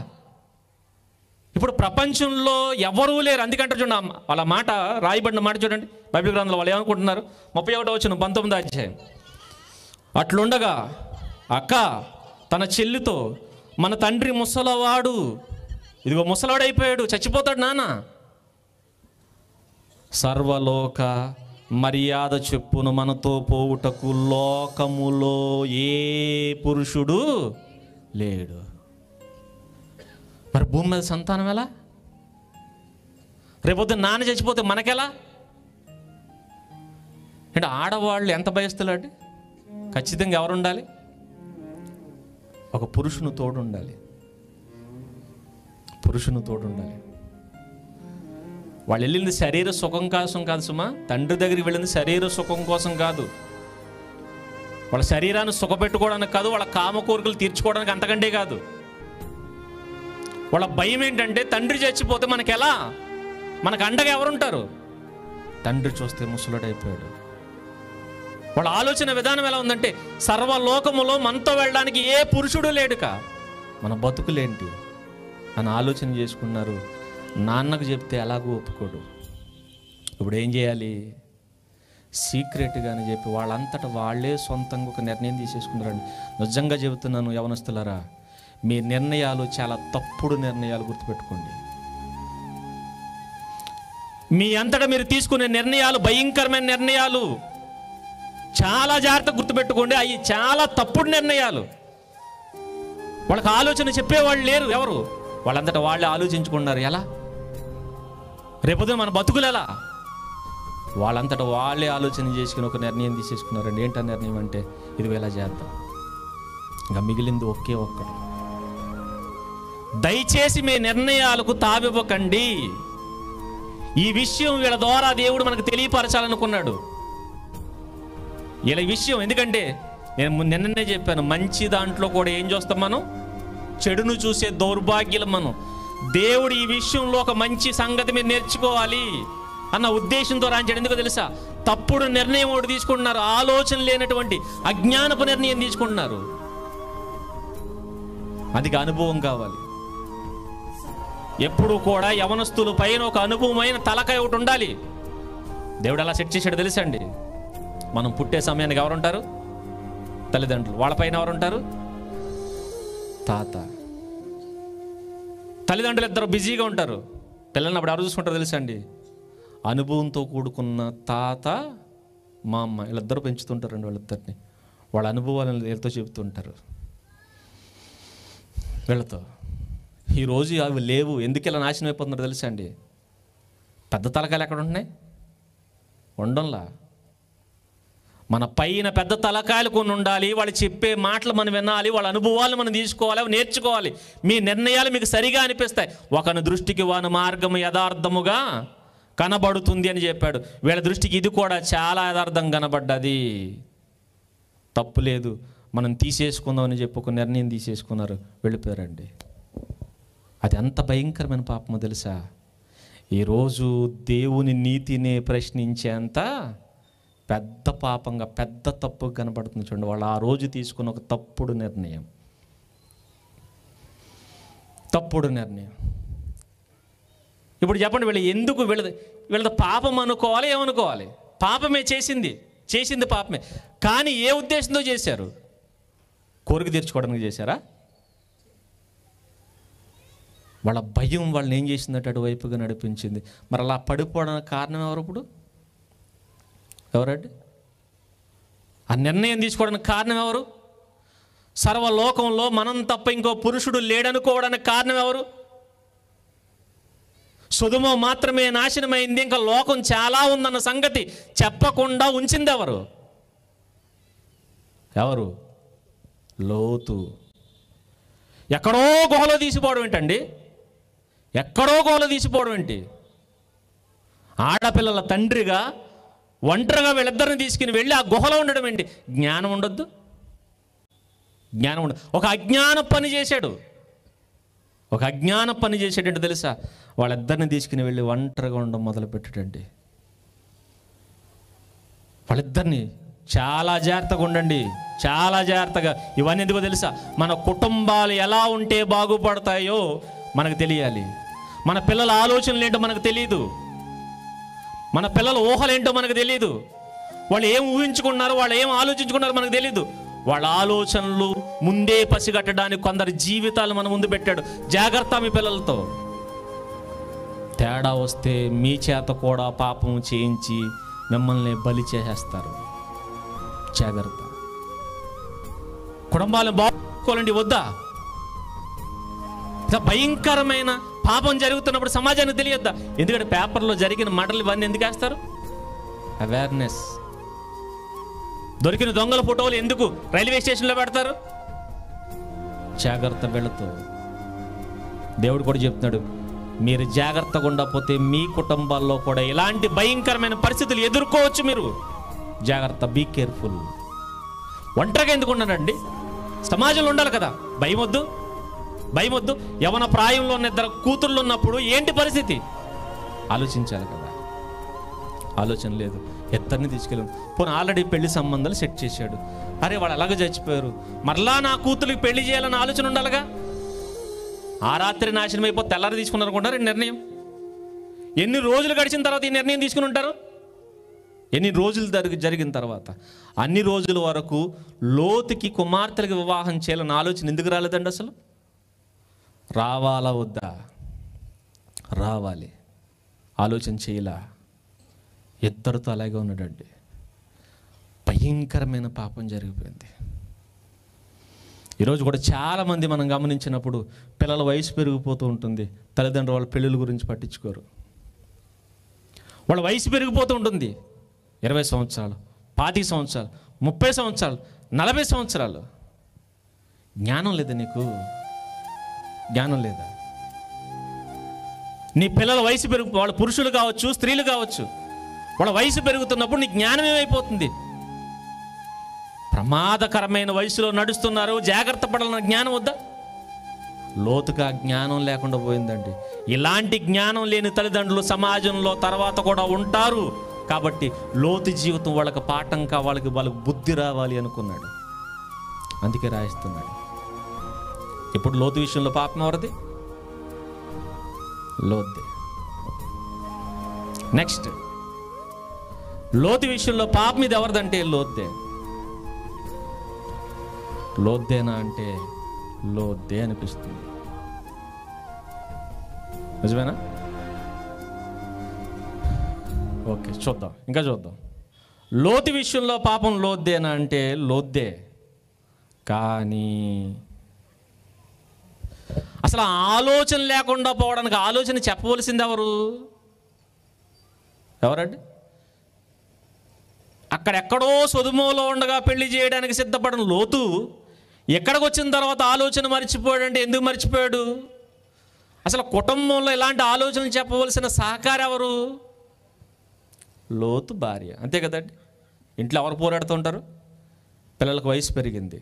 ఇప్పుడు ప్రపంచంలో ఎవరూ లేరు. అందుకంటే చూడండి వాళ్ళ మాట, రాయబడిన మాట చూడండి బైబిల్ గ్రంథంలో. వాళ్ళు ఏమనుకుంటున్నారు? 31వ వచనం 19వ అధ్యాయం. అట్లుండగా అక్క తన చెల్లితో, మన తండ్రి ముసలవాడు, ఇదిగో ముసలాడు అయిపోయాడు, చచ్చిపోతాడు నాన్న. సర్వలోక మర్యాద చెప్పును మనతో పోవుటకు లోకములో ఏ పురుషుడు లేడు. మరి భూమి మీద సంతానం ఎలా? రేపొద్దు నాన్న చచ్చిపోతే మనకెలా? అంటే ఆడవాళ్ళు ఎంత భయస్తులు అంటే ఖచ్చితంగా ఎవరు ఉండాలి? ఒక పురుషుని తోడు ఉండాలి. పురుషుని తోడు ఉండాలి. వాళ్ళు వెళ్ళింది శరీర సుఖం కోసం కాదు సుమా. తండ్రి దగ్గరికి వెళ్ళింది శరీర సుఖం కోసం కాదు. వాళ్ళ శరీరాన్ని సుఖపెట్టుకోవడానికి కాదు, వాళ్ళ కామ కోరికలు తీర్చుకోవడానికి, అంతకంటే కాదు. వాళ్ళ భయం ఏంటంటే తండ్రి చచ్చిపోతే మనకి ఎలా, మనకు అండగా ఎవరుంటారు? తండ్రి చూస్తే ముసలుడైపోయాడు. వాళ్ళ ఆలోచన విధానం ఎలా ఉందంటే సర్వలోకములో మనతో వెళ్ళడానికి ఏ పురుషుడు లేడుక, మన బతుకులేంటి అని ఆలోచన చేసుకున్నారు. నాన్నకు చెప్తే ఎలాగూ ఒప్పుకోడు. ఇప్పుడు ఏం చేయాలి? సీక్రెట్గానే చెప్పి వాళ్ళంతటా వాళ్ళే సొంతంగా ఒక నిర్ణయం తీసేసుకున్నారండి. నిజంగా చెబుతున్నాను యవనస్తులారా, మీ నిర్ణయాలు చాలా తప్పుడు నిర్ణయాలు, గుర్తుపెట్టుకోండి. మీ అంతటా మీరు తీసుకునే నిర్ణయాలు భయంకరమైన నిర్ణయాలు, చాలా జాగ్రత్త గుర్తుపెట్టుకోండి. అవి చాలా తప్పుడు నిర్ణయాలు. వాళ్ళకి ఆలోచన చెప్పేవాళ్ళు లేరు. ఎవరు? వాళ్ళంతటా వాళ్ళే ఆలోచించుకున్నారు. ఎలా రేపొద్దున మన బతుకులు ఎలా? వాళ్ళంతటా వాళ్ళే ఆలోచన చేసుకుని ఒక నిర్ణయం తీసేసుకున్నారండి. ఏంటా నిర్ణయం అంటే ఇది ఎలా చేద్దాం, ఇంకా మిగిలింది ఒకే ఒక్కడు. దయచేసి మీ నిర్ణయాలకు తావివ్వకండి. ఈ విషయం వీళ్ళ ద్వారా దేవుడు మనకు తెలియపరచాలనుకున్నాడు. ఇలా విషయం ఎందుకంటే నేను నిన్ననే చెప్పాను, మంచి దాంట్లో కూడా ఏం చూస్తాం మనం? చెడును చూసే దౌర్భాగ్యం మనం. దేవుడు ఈ విషయంలో ఒక మంచి సంగతి మీరు నేర్చుకోవాలి అన్న ఉద్దేశంతో రాంచాడు. ఎందుకో తెలుసా? తప్పుడు నిర్ణయం ఒకటి తీసుకుంటున్నారు. ఆలోచన లేనటువంటి అజ్ఞానపు నిర్ణయం తీసుకుంటున్నారు. అది అనుభవం కావాలి. ఎప్పుడు కూడా యవనస్తుల పైన ఒక అనుభవమైన తలకాయ ఒకటి ఉండాలి. దేవుడు అలా సెట్ చేశాడు తెలుసండి. మనం పుట్టే సమయానికి ఎవరుంటారు? తల్లిదండ్రులు. వాళ్ళపైన ఎవరుంటారు? తాత. తల్లిదండ్రులు ఇద్దరు బిజీగా ఉంటారు. పిల్లల్ని అప్పుడు ఎవరు చూసుకుంటారు తెలుసండి? అనుభవంతో కూడుకున్న తాత, మా అమ్మ, వీళ్ళిద్దరూ పెంచుతుంటారండి వాళ్ళిద్దరిని. వాళ్ళ అనుభవాలను వీళ్ళతో చెబుతుంటారు. వీళ్ళతో ఈరోజు అవి లేవు. ఎందుకు ఇలా నాశనం అయిపోతున్నారు తెలుసా అండి? పెద్ద తలకాయలు ఎక్కడ ఉంటున్నాయి? ఉండంలా. మన పైన పెద్ద తలకాయలు కొన్ని ఉండాలి. వాళ్ళు చెప్పే మాటలు మనం వినాలి. వాళ్ళ అనుభవాలు మనం తీసుకోవాలి, అవి నేర్చుకోవాలి. మీ నిర్ణయాలు మీకు సరిగా అనిపిస్తాయి. ఒకని దృష్టికి వాని మార్గం యథార్థముగా కనబడుతుంది అని చెప్పాడు. వీళ్ళ దృష్టికి ఇది కూడా చాలా యథార్థం కనబడ్డది. తప్పు లేదు, మనం తీసేసుకుందామని చెప్పి ఒక నిర్ణయం తీసేసుకున్నారు, వెళ్ళిపోయారండి. అది ఎంత భయంకరమైన పాపమో తెలుసా? ఈరోజు దేవుని నీతిని ప్రశ్నించేంత పెద్ద పాపంగా, పెద్ద తప్పు కనబడుతుంది. చూడండి, వాళ్ళు ఆ రోజు తీసుకున్న ఒక తప్పుడు నిర్ణయం. తప్పుడు నిర్ణయం. ఇప్పుడు చెప్పండి, ఎందుకు వీళ్ళది పాపం అనుకోవాలి, ఏమనుకోవాలి? పాపమే చేసింది పాపమే. కానీ ఏ ఉద్దేశంతో చేశారు? కోరిక తీర్చుకోవడానికి చేశారా? వాళ్ళ భయం వాళ్ళని ఏం చేసిందంటే అటువైపుగా నడిపించింది. మరి అలా పడిపోవడానికి కారణం ఎవరు? ఇప్పుడు ఎవరండి? ఆ నిర్ణయం తీసుకోవడానికి కారణం ఎవరు? సర్వలోకంలో మనం తప్ప ఇంకో పురుషుడు లేడనుకోవడానికి కారణం ఎవరు? సొదొమ మాత్రమే నాశనమైంది, ఇంకా లోకం చాలా ఉందన్న సంగతి చెప్పకుండా ఉంచింది ఎవరు? లోతు. ఎక్కడో గుహలో తీసిపోవడం ఏంటండి? ఎక్కడో గుహలో తీసిపోవడం ఏంటి? ఆడపిల్లల తండ్రిగా ఒంటరిగా వీళ్ళిద్దరిని తీసుకుని వెళ్ళి ఆ గుహలో ఉండడం ఏంటి? జ్ఞానం ఉండొద్దు? జ్ఞానం ఉండదు. ఒక అజ్ఞాన పని చేశాడు. ఏంటో తెలుసా? వాళ్ళిద్దరిని తీసుకుని వెళ్ళి ఒంటరిగా ఉండడం మొదలుపెట్టాడండి. వాళ్ళిద్దరిని చాలా జాగ్రత్తగా ఉండండి, చాలా జాగ్రత్తగా. ఇవన్నీ ఎందుకో తెలుసా? మన కుటుంబాలు ఎలా ఉంటే బాగుపడతాయో మనకు తెలియాలి. మన పిల్లల ఆలోచనలు ఏంటో మనకు తెలియదు. మన పిల్లల ఊహలేంటో మనకు తెలియదు. వాళ్ళు ఏం ఊహించుకున్నారో, వాళ్ళు ఏం ఆలోచించుకున్నారో మనకు తెలియదు. వాళ్ళ ఆలోచనలు ముందే పసిగట్టడానికి కొందరి జీవితాలు మన ముందు పెట్టాడు. జాగ్రత్త మీ పిల్లలతో. తేడా వస్తే మీ చేత కూడా పాపం చేయించి మిమ్మల్ని బలి చేసేస్తారు. జాగ్రత్త. కుటుంబాలను బాగుకోవాలండి, వద్దా? భయంకరమైన పాపం జరుగుతున్నప్పుడు సమాజానికి తెలియద్దా? ఎందుకంటే పేపర్లో జరిగిన మర్డర్లు ఇవన్నీ ఎందుకు వేస్తారు? అవేర్నెస్. దొరికిన దొంగల ఫోటోలు ఎందుకు రైల్వే స్టేషన్లో పెడతారు? జాగ్రత్త వీళ్ళతో. దేవుడు కూడా చెప్తున్నాడు, మీరు జాగ్రత్తగా ఉండకపోతే మీ కుటుంబాల్లో కూడా ఇలాంటి భయంకరమైన పరిస్థితులు ఎదుర్కోవచ్చు. మీరు జాగ్రత్త, బీ కేర్ఫుల్. ఒంటరిగా ఎందుకు ఉన్నారండి? సమాజంలో ఉండాలి కదా. భయం వద్దు, భయం వద్దు. యవన ప్రాయంలో ఉన్న ఇద్దరు కూతుళ్ళు ఉన్నప్పుడు ఏంటి పరిస్థితి ఆలోచించాలి కదా. ఆలోచన లేదు. ఇద్దరిని తీసుకెళ్ళాను. పోనీ ఆల్రెడీ పెళ్లి సంబంధాలు సెట్ చేశాడు. అరే వాళ్ళు అలాగే చచ్చిపోయారు, మరలా నా కూతురికి పెళ్లి చేయాలన్న ఆలోచన ఉండాలిగా. ఆ రాత్రి నాశనం అయిపోతే తెల్లారి తీసుకున్నారనుకుంటారు ఈ నిర్ణయం. ఎన్ని రోజులు గడిచిన తర్వాత ఈ నిర్ణయం తీసుకుని ఉంటారు? ఎన్ని రోజులు జరిగిన తర్వాత? అన్ని రోజుల వరకు లోతుకి కుమార్తెలకు వివాహం చేయాలన్న ఆలోచన ఎందుకు రాలేదండి అసలు? రావాలా వద్దా? రావాలి. ఆలోచన చేయలా. ఇద్దరితో అలాగే ఉన్నాడండి. భయంకరమైన పాపం జరిగిపోయింది. ఈరోజు కూడా చాలామంది మనం గమనించినప్పుడు పిల్లల వయసు పెరిగిపోతూ ఉంటుంది. తల్లిదండ్రులు వాళ్ళ పెళ్ళిళ్ళ గురించి పట్టించుకోరు. వాళ్ళ వయసు పెరిగిపోతూ ఉంటుంది. 20 సంవత్సరాలు, 25 సంవత్సరాలు, 30 సంవత్సరాలు, 40 సంవత్సరాలు. జ్ఞానం లేదా నీకు? జ్ఞానం లేదా? నీ పిల్లల వయసు వాళ్ళ పురుషులు కావచ్చు, స్త్రీలు కావచ్చు, వాళ్ళ వయసు పెరుగుతున్నప్పుడు నీ జ్ఞానం ఏమైపోతుంది? ప్రమాదకరమైన వయసులో నడుస్తున్నారు, జాగ్రత్త పడాలన్న జ్ఞానం వద్దా? లోతుగా జ్ఞానం లేకుండా పోయిందండి. ఇలాంటి జ్ఞానం లేని తల్లిదండ్రులు సమాజంలో తర్వాత కూడా ఉంటారు. కాబట్టి లోతు జీవితం వాళ్ళకి పాఠం కావాలి, వాళ్ళకి బుద్ధి రావాలి అనుకున్నాడు. అందుకే రాయిస్తున్నాడు. ఇప్పుడు లోతు విషయంలో పాపం ఎవరిది? లోతే. నెక్స్ట్, లోతు విషయంలో పాపం ఇది ఎవరిదంటే లోతే. లోద్దేనా అంటే లోద్దే అనిపిస్తుంది. నిజమేనా? ఓకే, చూద్దాం, ఇంకా చూద్దాం. లోతు విషయంలో పాపం లోద్దేనా అంటే లోద్దే. కానీ అసలు ఆలోచన లేకుండా పోవడానికి ఆలోచన చెప్పవలసింది ఎవరండి? అక్కడెక్కడో సొదొమలో ఉండగా పెళ్లి చేయడానికి సిద్ధపడిన లోతు ఎక్కడికి వచ్చిన తర్వాత ఆలోచన మర్చిపోయాడంటే ఎందుకు మర్చిపోయాడు? అసలు కుటుంబంలో ఇలాంటి ఆలోచనలు చెప్పవలసిన సహకారి ఎవరు? లోతు భార్య. అంతే కదండి. ఇంట్లో ఎవరు పోరాడుతుంటారు? పిల్లలకు వయసు పెరిగింది,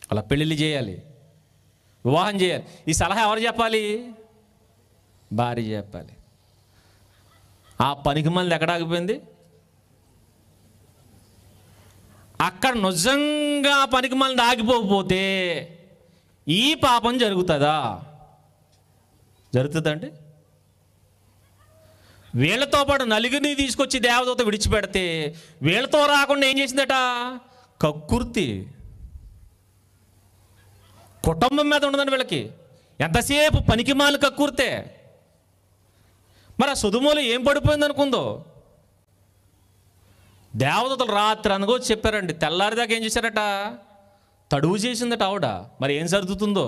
అలా పెళ్ళిళ్ళు చేయాలి, వివాహం చేయాలి. ఈ సలహా ఎవరు చెప్పాలి? భార్య చెప్పాలి. ఆ పనికి మళ్ళీ ఎక్కడ ఆగిపోయింది? అక్కడ నిజంగా పనికి మళ్ళీ ఆగిపోకపోతే ఈ పాపం జరుగుతుందా? జరుగుతుందండి. వీళ్ళతో పాటు నలుగురిని తీసుకొచ్చి దేవదూత విడిచిపెడితే వీళ్ళతో రాకుండా ఏం చేసిందట? కక్కుర్తి. కుటుంబం మీద ఉండదండి వీళ్ళకి. ఎంతసేపు పనికిమాలిన కక్కుర్తే. మరి ఆ సొదొమలో ఏం పడిపోయింది అనుకుందో? దేవదూతలు రాత్రి అనుకోవచ్చు చెప్పారండి. తెల్లారిదాకా ఏం చేశారట? తడువు చేసిందట ఆవిడ. మరి ఏం సర్దుతుందో?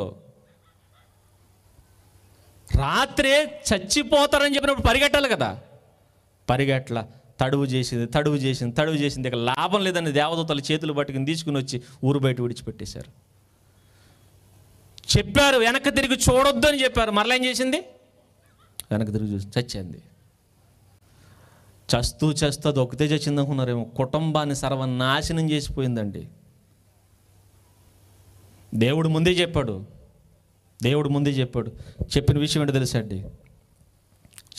రాత్రే చచ్చిపోతారని చెప్పినప్పుడు పరిగెట్టాలి కదా. పరిగెట్ల తడువు చేసింది. ఇక లాభం లేదని దేవదూతలు చేతులు పట్టుకుని తీసుకుని వచ్చి ఊరు బయట విడిచిపెట్టేశారు. చెప్పారు వెనక్కి తిరిగి చూడొద్దు అని చెప్పారు. మరలా ఏం చేసింది? వెనక్కి తిరిగి చూసి చచ్చింది. చస్తూ అది ఒకటే చచ్చింది అనుకున్నారేమో. కుటుంబాన్ని సర్వనాశనం చేసిపోయిందండి. దేవుడు ముందే చెప్పాడు. చెప్పిన విషయం ఏంటో తెలుసా అండి?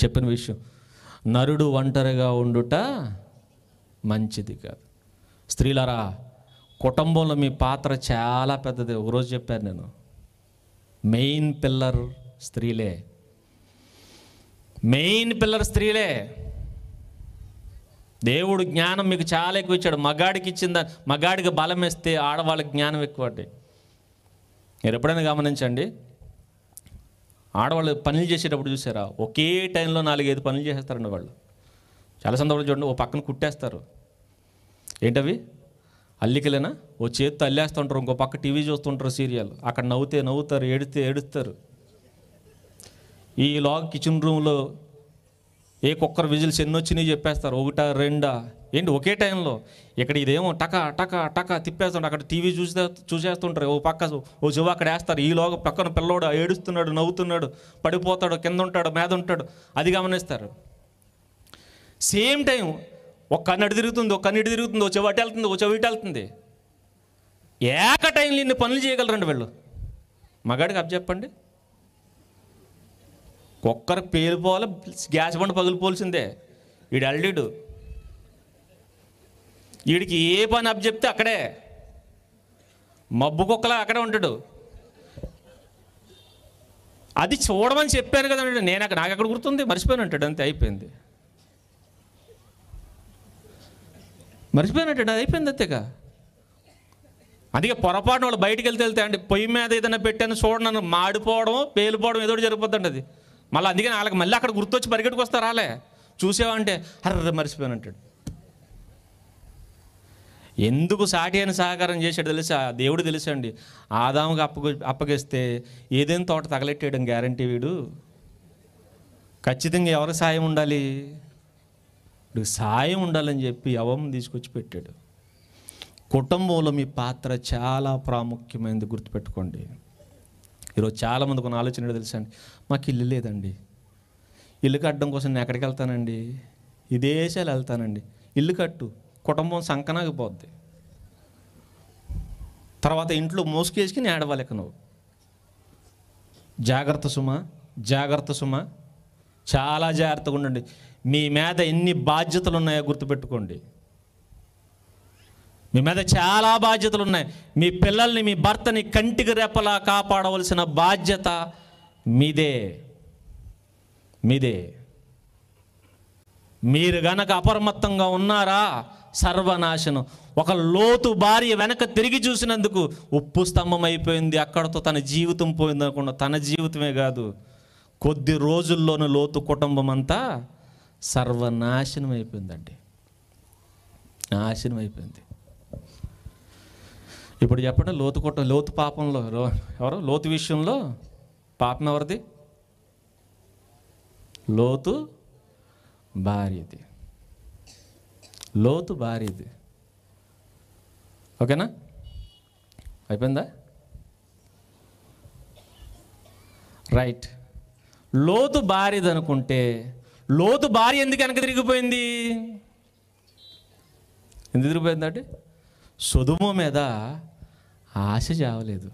చెప్పిన విషయం, నరుడు ఒంటరిగా ఉండుట మంచిది కాదు. స్త్రీలారా, కుటుంబంలో మీ పాత్ర చాలా పెద్దది. ఒకరోజు చెప్పాను నేను, మెయిన్ పిల్లర్ స్త్రీలే. దేవుడు జ్ఞానం మీకు చాలా ఎక్కువ ఇచ్చాడు. మగాడికి బలం ఇస్తే ఆడవాళ్ళకి జ్ఞానం ఎక్కువ అండి. మీరు ఎప్పుడైనా గమనించండి, ఆడవాళ్ళు పనులు చేసేటప్పుడు చూసారా, ఒకే టైంలో 4-5 పనులు చేసేస్తారండి వాళ్ళు. చాలా సందర్భాలు చూడండి, ఓ పక్కన కుట్టేస్తారు. ఏంటవి? అల్లికలేనా? ఓ చేతితో అల్లేస్తుంటారు, ఇంకో పక్క టీవీ చూస్తుంటారు, సీరియల్. అక్కడ నవ్వుతారు, ఏడుస్తారు. ఈ లాగ్ కిచెన్ రూమ్లో ఏ కుక్కర్ విజిల్స్ ఎన్ని వచ్చినాయి చెప్పేస్తారు. 1, 2 ఏంటి ఒకే టైంలో ఇక్కడ ఇదేమో టక తిప్పేస్తుంటారు, అక్కడ టీవీ చూసేస్తుంటారు, ఓ పక్క ఓ చెవు అక్కడ వేస్తారు, ఈలోగా పక్కన పిల్లోడు ఏడుస్తున్నాడు, నవ్వుతున్నాడు, పడిపోతాడు, కింద ఉంటాడు, మీద ఉంటాడు, అది గమనిస్తారు. సేమ్ టైం ఒక కన్ను అటు తిరుగుతుంది, ఒక కన్ను ఇటు తిరుగుతుంది, ఓ చెవు అటు వెళ్తుంది, ఓ చెవు ఇటు వెళ్తుంది. ఏక టైంలో ఇన్ని పనులు చేయగలరండి వీళ్ళు. మగాడికి అప్ చెప్పండి, కుక్కర్ పేలిపోవాలి, గ్యాస్ బండ పగిలిపోవాల్సిందే. వీడు అల్లుడు, వీడికి ఏ పని అప్ చెప్తే అక్కడే, మబ్బు కుక్కలా అక్కడే ఉంటాడు. అది చూడమని చెప్పాను కదండి, నాకు ఎక్కడ గుర్తుంది, మర్చిపోయాను అంటాడు, అంతే అయిపోయింది. మర్చిపోయాను అంటాడు, అది అయిపోయింది అంతేగా. అందుకే పొరపాటున వాళ్ళు బయటికి వెళ్తే అండి, పొయ్యి మీద ఏదైనా పెట్టాను చూడనన్ను, మాడిపోవడం పేలిపోవడం ఏదో జరిగిపోద్దండి అది. మళ్ళీ అందుకే వాళ్ళకి మళ్ళీ అక్కడ గుర్తొచ్చి పరిగెట్టుకు వస్తారు, రాలే చూసావంటే అర్ర మర్చిపోయాను అంటాడు. ఎందుకు సాటి అని సహకారం చేశాడు తెలుసా? దేవుడు తెలుసండి. ఆదాముకి అప్పగిస్తే ఏదైనా తోట తగలెట్టేయడం గ్యారంటీ. వీడు ఖచ్చితంగా ఎవరి సాయం ఉండాలి? వీడు సాయం ఉండాలని చెప్పి అవం తీసుకొచ్చి పెట్టాడు. కుటుంబంలో మీ పాత్ర చాలా ప్రాముఖ్యమైనది, గుర్తుపెట్టుకోండి. ఈరోజు చాలామందికి ఉన్న ఆలోచన తెలుసా అండి, మాకు ఇల్లు లేదండి, ఇల్లు కట్టడం కోసం నేను ఎక్కడికి వెళ్తానండి, ఈ దేశాలు వెళ్తానండి, ఇల్లు కట్టు, కుటుంబం సంకనాగిపోద్ది. తర్వాత ఇంట్లో మోసుకేసుకుని ఏడవాలిక నువ్వు. జాగ్రత్త సుమా, జాగ్రత్త సుమా, చాలా జాగ్రత్తగా ఉండండి. మీ మీద ఎన్ని బాధ్యతలు ఉన్నాయో గుర్తుపెట్టుకోండి. మీ మీద చాలా బాధ్యతలు ఉన్నాయి. మీ పిల్లల్ని, మీ భర్తని కంటికి రెప్పలా కాపాడవలసిన బాధ్యత మీదే. మీరు గనక అప్రమత్తంగా ఉన్నారా, సర్వనాశనం. ఒక లోతు భార్య వెనక తిరిగి చూసినందుకు ఉప్పు స్తంభం అయిపోయింది, అక్కడతో తన జీవితం పోయింది అనుకున్న. తన జీవితమే కాదు, కొద్ది రోజుల్లోనూ లోతు కుటుంబం అంతా సర్వనాశనం అయిపోయిందండి, నాశనం అయిపోయింది. ఇప్పుడు చెప్పండి, లోతు పాపంలో ఎవరు? లోతు విషయంలో పాపం ఎవరిది? లోతు భార్యది. లోతు భార్యది. ఓకేనా? అయిపోయిందా? రైట్. లోతు భార్యది అనుకుంటే, లోతు భార్య ఎందుకు వెనక తిరిగిపోయింది? ఎందుకు తిరిగిపోయిందంటే సొదొమ మీద ఆశ చావలేదు.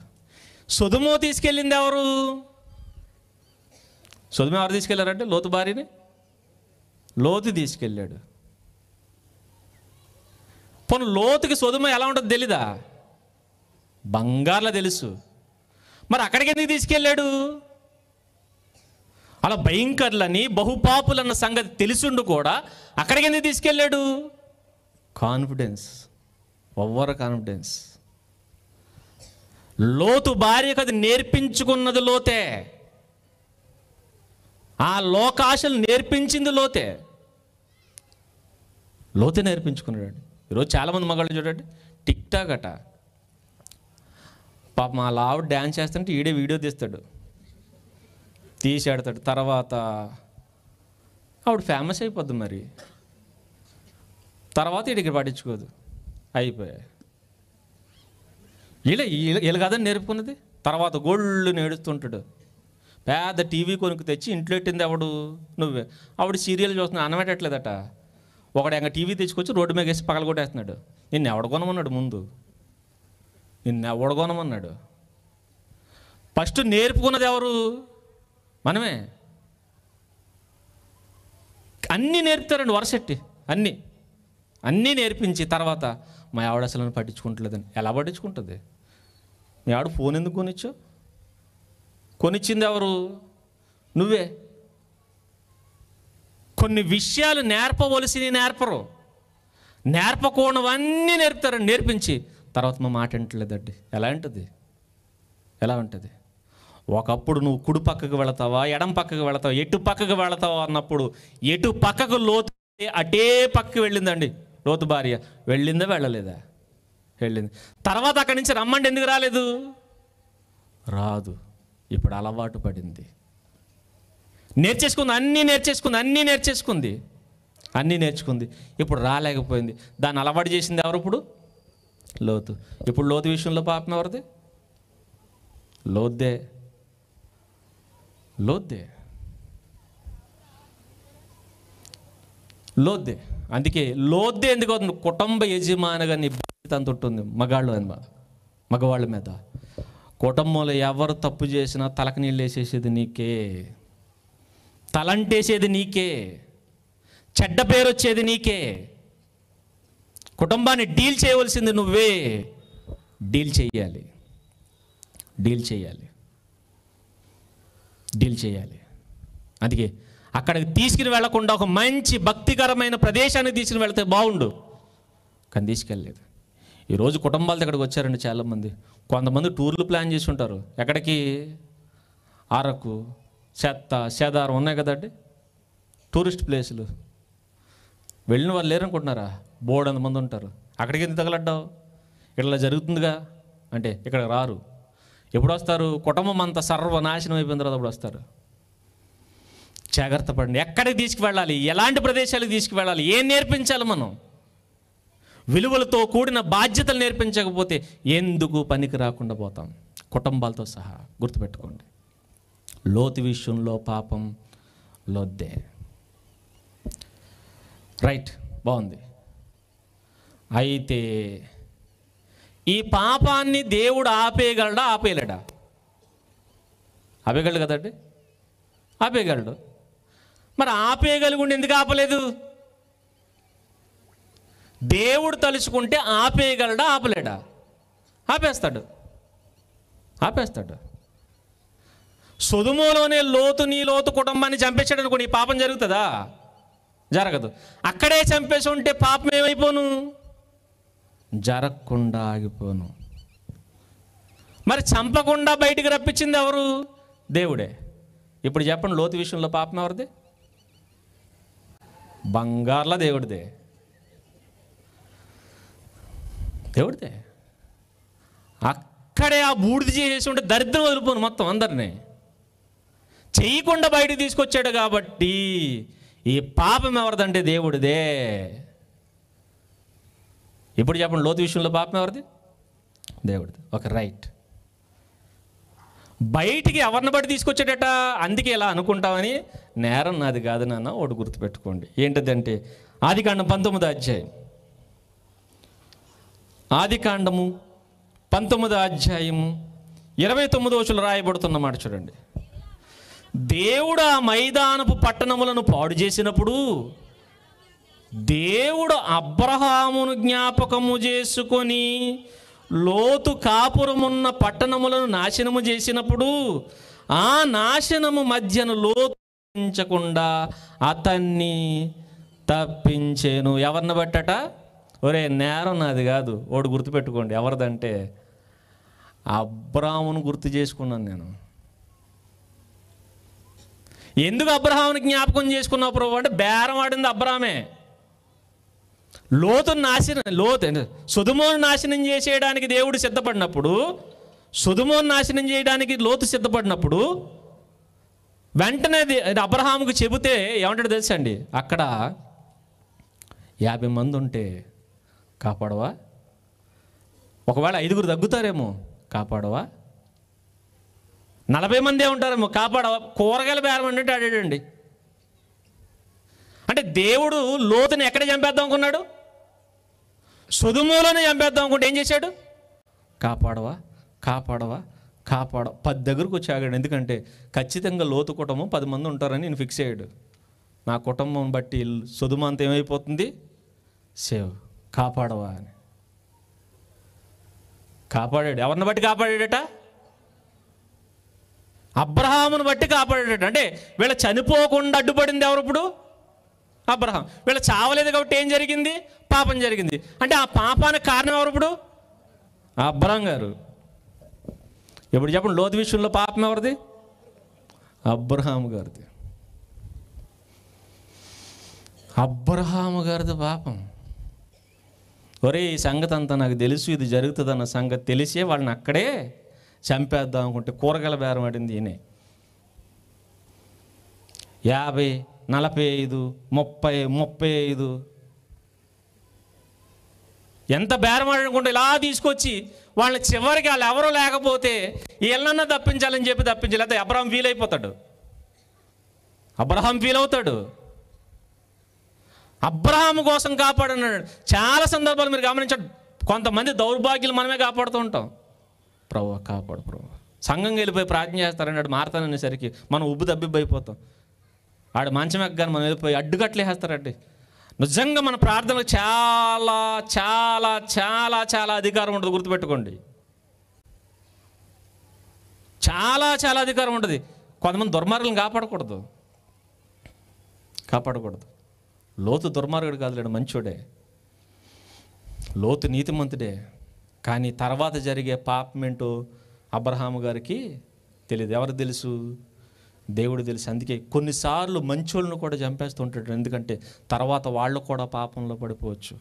సొదొమ తీసుకెళ్ళింది ఎవరు? సొదొమ ఎవరు తీసుకెళ్ళారంటే లోతు భార్యని లోతు తీసుకెళ్ళాడు. పోనీ లోతుకి సొదొమ ఎలా ఉంటుందో తెలీదా? బంగారులా తెలుసు. మరి అక్కడికి ఎందుకు తీసుకెళ్ళాడు? అలా భయంకరులని, బహుపాపులన్న సంగతి తెలిసిండు కూడా అక్కడికి ఎందుకు తీసుకెళ్ళాడు? Confidence, over confidence. లోతు భార్యకు అది నేర్పించుకున్నది లోతే. ఆ లోకాశలు నేర్పించింది లోతే. లోతే నేర్పించుకున్నాడు. ఈరోజు చాలామంది మగాళ్ళు చూడండి, టిక్ టాక్ అట. పాప మా లావుడు డ్యాన్స్ చేస్తుంటే ఈడే వీడియో తీస్తాడు, తీసేడతాడు. తర్వాత ఆవిడ ఫేమస్ అయిపోద్ది. మరి తర్వాత వీడికి పట్టించుకోదు, అయిపోయాయి. వీళ్ళు కదని నేర్పుకున్నది. తర్వాత గోళ్ళు నేడుస్తుంటాడు. పెద్ద టీవీ కొనుక్కు తెచ్చి ఇంట్లో పెట్టింది ఎవడు? నువ్వే. ఆవిడ సీరియల్ చూస్తున్నా, అనబెట్టట్లేదట. ఒకడు ఇంకా టీవీ తెచ్చుకొచ్చి రోడ్డు మీద వేసి పగలగొట్టేస్తున్నాడు. నిన్ను ఎవడ కొనమన్నాడు? ముందు నిన్ను ఎవడ కొనమన్నాడు? ఫస్ట్ నేర్పుకున్నది ఎవరు? మనమే. అన్నీ నేర్పుతారండి వరసెట్టి, అన్నీ నేర్పించి తర్వాత మా ఆవిడ అసలు పట్టించుకుంటలేదని. ఎలా పట్టించుకుంటుంది? మీ ఆవిడ ఫోన్ ఎందుకు కొనిచ్చావు? కొనిచ్చింది ఎవరు? నువ్వే. కొన్ని విషయాలు నేర్పవలసినవి నేర్పరు, నేర్పకూడవన్నీ నేర్పుతారండి. నేర్పించి తర్వాత మా మాట వింటలేదండి. ఎలా ఉంటుంది? ఒకప్పుడు నువ్వు కుడి పక్కకు వెళతావా, ఎడం పక్కకు వెళతావా, ఎటు పక్కకు వెళతావా అన్నప్పుడు ఎటు పక్కకు లోతు అటే పక్కకు వెళ్ళిందండి లోతు భార్య. వెళ్ళిందా వెళ్ళలేదా? వెళ్ళింది. తర్వాత అక్కడి నుంచి రమ్మంటే ఎందుకు రాలేదు? రాదు. ఇప్పుడు అలవాటు పడింది, నేర్చేసుకుంది, అన్నీ నేర్చేసుకుంది. అన్నీ నేర్చుకుంది, ఇప్పుడు రాలేకపోయింది. దాన్ని అలవాటు చేసింది ఎవరు? ఇప్పుడు లోతు. ఇప్పుడు లోతు విషయంలో పాపం ఎవరిది? లోద్దే. లోద్దే. లోద్దే. అందుకే లోద్దే ఎందుకు అవుతుంది? కుటుంబ యజమానిగా నీ బాధ్యత అంత ఉంటుంది మగవాళ్ళ మీద. కుటుంబంలో ఎవరు తప్పు చేసినా తలకు నీళ్ళు వేసేసేది నీకే, తలంటేసేది నీకే, చెడ్డ పేరు వచ్చేది నీకే. కుటుంబాన్ని డీల్ చేయవలసింది నువ్వే. డీల్ చేయాలి. అందుకే అక్కడికి తీసుకుని వెళ్లకుండా ఒక మంచి భక్తికరమైన ప్రదేశానికి తీసుకుని వెళ్తే బాగుండు, కానీ తీసుకెళ్ళలేదు. ఈరోజు కుటుంబాల దగ్గరికి వచ్చారండి చాలామంది. కొంతమంది టూర్లు ప్లాన్ చేసి ఉంటారు. ఎక్కడికి? అరకు, సేదారం ఉన్నాయి కదండి టూరిస్ట్ ప్లేసులు. వెళ్ళిన వాళ్ళు లేరనుకుంటున్నారా? బోర్డు మంది ఉంటారు. అక్కడికి ఎందుకు తగలడ్డావు? ఇట్లా జరుగుతుందిగా అంటే ఇక్కడికి రారు. ఎప్పుడు వస్తారు? కుటుంబం అంతా సర్వనాశనం అయిపోయిన తర్వాత అప్పుడు వస్తారు. జాగ్రత్త పడండి. ఎక్కడికి తీసుకువెళ్ళాలి, ఎలాంటి ప్రదేశాలకు తీసుకువెళ్ళాలి, ఏం నేర్పించాలి? మనం విలువలతో కూడిన బాధ్యతలు నేర్పించకపోతే ఎందుకు పనికి రాకుండా పోతాం, కుటుంబాలతో సహా. గుర్తుపెట్టుకోండి, లోతు విషయంలో పాపం లోద్దే. రైట్, బాగుంది. అయితే ఈ పాపాన్ని దేవుడు ఆపేయగలడా? ఆపేయలేడా? ఆపేయగలడు కదండి, ఆపేయగలడు. మరి ఆపేయగలిగుండి ఎందుకు ఆపలేదు? దేవుడు తలుచుకుంటే ఆపేయగలడా? ఆపలేడా? ఆపేస్తాడు. సొదొమలోనే నీ లోతు కుటుంబాన్ని చంపేశాడు అనుకోండి, ఈ పాపం జరుగుతుందా? జరగదు. అక్కడే చంపేసి ఉంటే పాపం ఏమైపోను? జరగకుండా ఆగిపోను. మరి చంపకుండా బయటికి రప్పించింది ఎవరు? దేవుడే. ఇప్పుడు చెప్పండి, లోతు విషయంలో పాపం ఎవరిది? బంగార్ల దేవుడిదే. అక్కడే ఆ బూడిద చేసి ఉంటే దరిద్రం వదిలిపోను మొత్తం అందరినీ. చేయకుండా బయటికి తీసుకొచ్చాడు కాబట్టి ఈ పాపం ఎవరిదంటే దేవుడిదే. ఇప్పుడు చెప్పండి, లోతు విషయంలో పాపం ఎవరిది? దేవుడిది. Okay, right. బయటికి ఎవరిని బట్టి తీసుకొచ్చాడట? అందుకే ఇలా అనుకుంటామని. నేరం నాది కాదు నాన్న, ఒకటి గుర్తుపెట్టుకోండి. ఏంటంటే ఆదికాండం 19వ అధ్యాయం, ఆదికాండము 19వ అధ్యాయము 29వ వచనంలో రాయబడుతున్న మాట చూడండి. దేవుడు ఆ మైదానపు పట్టణములను పాడు చేసినప్పుడు దేవుడు అబ్రహామును జ్ఞాపకము చేసుకొని లోతు కాపురమున్న పట్టణములను నాశనము చేసినప్పుడు ఆ నాశనము మధ్యను లోతు తప్పించకుండా అతన్ని తప్పించేను. ఎవరిని బట్టట? ఒరే, నేరం నాది కాదు, వాడు గుర్తుపెట్టుకోండి. ఎవరిదంటే అబ్రహామును గుర్తు చేసుకున్నాను నేను. ఎందుకు అబ్రహాముని జ్ఞాపకం చేసుకున్నావు ప్రభు అంటే, బేరం ఆడింది అబ్రహామే. సొదొమోను నాశనం చేసేయడానికి దేవుడు సిద్ధపడినప్పుడు, సొదొమోను నాశనం చేయడానికి లోతు సిద్ధపడినప్పుడు వెంటనే అబ్రహాముకు చెబితే ఏమంటాడు తెలుసా అండి? అక్కడ 50 మంది ఉంటే కాపాడవా? ఒకవేళ 5 తగ్గుతారేమో, కాపాడవా? 40 మందే ఉంటారేమో, కాపాడవా? కూరగాయల బేరం అంటే ఆడాడండి. అంటే దేవుడు లోతుని ఎక్కడ చంపేద్దాం అనుకున్నాడు? సొదొమలోనే చంపేద్దాం అనుకుంటే ఏం చేశాడు? కాపాడవా 10 దగ్గరకు వచ్చి ఆగాడు. ఎందుకంటే ఖచ్చితంగా లోతు కుటుంబం 10 మంది ఉంటారని నేను ఫిక్స్ అయ్యాడు. నా కుటుంబం బట్టి సొదొమ అంతా ఏమైపోతుంది? సేవ్. కాపాడవా అని కాపాడాడు. ఎవరిని బట్టి కాపాడాడట? అబ్రహామును బట్టి కాపాడాడట. అంటే వీళ్ళ చనిపోకుండా అడ్డుపడింది ఎవరు? ఇప్పుడు అబ్రహాం. వీళ్ళ చావలేదు కాబట్టి ఏం జరిగింది? పాపం జరిగింది. అంటే ఆ పాపానికి కారణం ఎవరు? ఇప్పుడు అబ్రహాం గారు. ఇప్పుడు చెప్పండి, లోతు విషయంలో పాపం ఎవరిది? అబ్రహాము గారిది. అబ్రహాము గారిది పాపం. ఒరే, ఈ సంగతి అంతా నాకు తెలుసు, ఇది జరుగుతుందన్న సంగతి తెలిసే వాళ్ళని అక్కడే చంపేద్దాం అనుకుంటే కూరగాయల బేరం ఆడింది ఈయనే. 45, 30, 35 ఎంత బేరం ఆడుకుంటే ఇలా తీసుకొచ్చి వాళ్ళని చివరికి వాళ్ళు ఎవరో లేకపోతే వీళ్ళన్నా తప్పించాలని చెప్పి తప్పించాలి. లేకపోతే అబ్రహాం ఫీల్ అయిపోతాడు. అబ్రహాం ఫీల్ అవుతాడు. అబ్రహాం కోసం కాపాడన్నాడు. చాలా సందర్భాలు మీరు గమనించండి. కొంతమంది దౌర్భాగ్యులు మనమే కాపాడుతూ ఉంటాం. ప్రభువా కాపాడు ప్రభువా. సంఘంగా వెళ్ళిపోయి ప్రార్థన చేస్తారన్నాడు మారతాననేసరికి మనం ఉబ్బు దబ్బిబ్బు అయిపోతాం. ఆడు మంచం ఎక్కగానే మనం వెళ్ళిపోయి అడ్డుకట్లే వేస్తారండి. నిజంగా మన ప్రార్థనకు చాలా చాలా చాలా చాలా అధికారం ఉంటుంది. గుర్తుపెట్టుకోండి, చాలా చాలా అధికారం ఉంటుంది. కొంతమంది దుర్మార్గులను కాపాడకూడదు. లోతు దుర్మార్గుడు కాదులేడు, మంచోడే. లోతు నీతిమంతుడే. కానీ తర్వాత జరిగే పాపం ఏంటో అబ్రహాము గారికి తెలియదు. ఎవరు తెలుసు? దేవుడు తెలుసు. అందుకే కొన్నిసార్లు మంచోళ్ళను కూడా చంపేస్తుంటాడు. ఎందుకంటే తర్వాత వాళ్ళు కూడా పాపంలో పడిపోవచ్చు.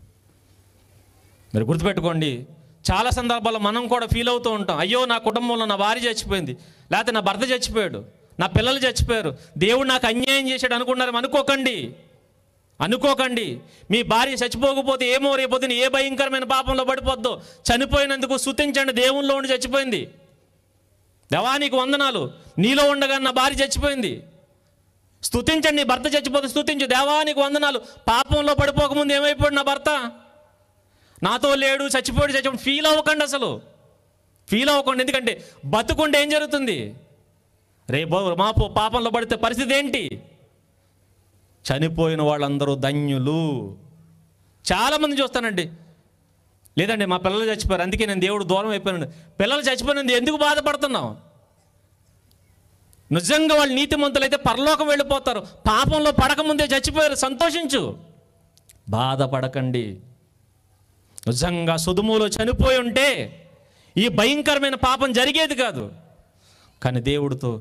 మీరు గుర్తుపెట్టుకోండి, చాలా సందర్భాల్లో మనం కూడా ఫీల్ అవుతూ ఉంటాం. అయ్యో నా కుటుంబంలో నా భార్య చచ్చిపోయింది, లేకపోతే నా భర్త చచ్చిపోయాడు, నా పిల్లలు చచ్చిపోయారు, దేవుడు నాకు అన్యాయం చేశాడు అనుకున్నారని అనుకోకండి. మీ భార్య చచ్చిపోకపోతే ఏమో రేపొద్దున ఏ భయంకరమైన పాపంలో పడిపోద్దో. చనిపోయినందుకు స్తుతించండి, దేవుల్లో ఉండి చచ్చిపోయింది. దేవా నీకు వందనాలు, నీలో ఉండగా నా భార్య చచ్చిపోయింది. స్తుతించండి. నీ భర్త చచ్చిపోతే స్తుతించు, దేవా నీకు వందనాలు, పాపంలో పడిపోకముందు ఏమైపోయాడు నా భర్త, నాతో లేడు, చచ్చిపోయాడు. ఫీల్ అవ్వకండి, అసలు ఫీల్ అవ్వకండి. ఎందుకంటే బతుకుంటే ఏం జరుగుతుంది? రేపు మా పాపంలో పడితే పరిస్థితి ఏంటి? చనిపోయిన వాళ్ళందరూ ధన్యులు. చాలామంది చూస్తానండి, లేదండి మా పిల్లలు చచ్చిపోయారు అందుకే నేను దేవుడు దూరం అయిపోయాను. పిల్లలు చచ్చిపోయినందు ఎందుకు బాధపడుతున్నావు? నిజంగా వాళ్ళు నీతిమంతులైతే పరలోకం వెళ్ళిపోతారు. పాపంలో పడకముందే చచ్చిపోయారు, సంతోషించు, బాధపడకండి. నిజంగా సొదొమలో చనిపోయి ఉంటే ఈ భయంకరమైన పాపం జరిగేది కాదు. కానీ దేవుడితో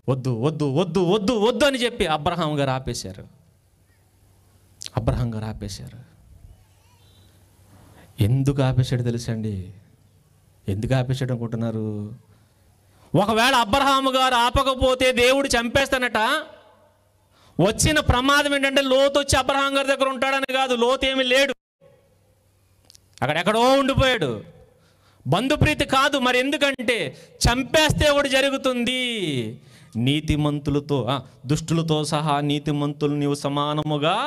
వద్దు వద్దు వద్దు వద్దు వద్దు అని చెప్పి అబ్రహాం గారు ఆపేశారు. ఎందుకు ఆపేశాడు తెలుసండి? ఎందుకు ఆపేశాడు అనుకుంటున్నారు? ఒకవేళ అబ్రహాము గారు ఆపకపోతే దేవుడు చంపేస్తానట. వచ్చిన ప్రమాదం ఏంటంటే లోతు వచ్చి అబ్రహాం గారి దగ్గర ఉంటాడని కాదు. లోతు ఏమీ లేడు, అక్కడెక్కడో ఉండిపోయాడు. బంధుప్రీతి కాదు. మరి ఎందుకంటే చంపేస్తే ఒకటి జరుగుతుంది. నీతిమంతులతో దుష్టులతో సహా నీతిమంతులు నీవు సమానముగా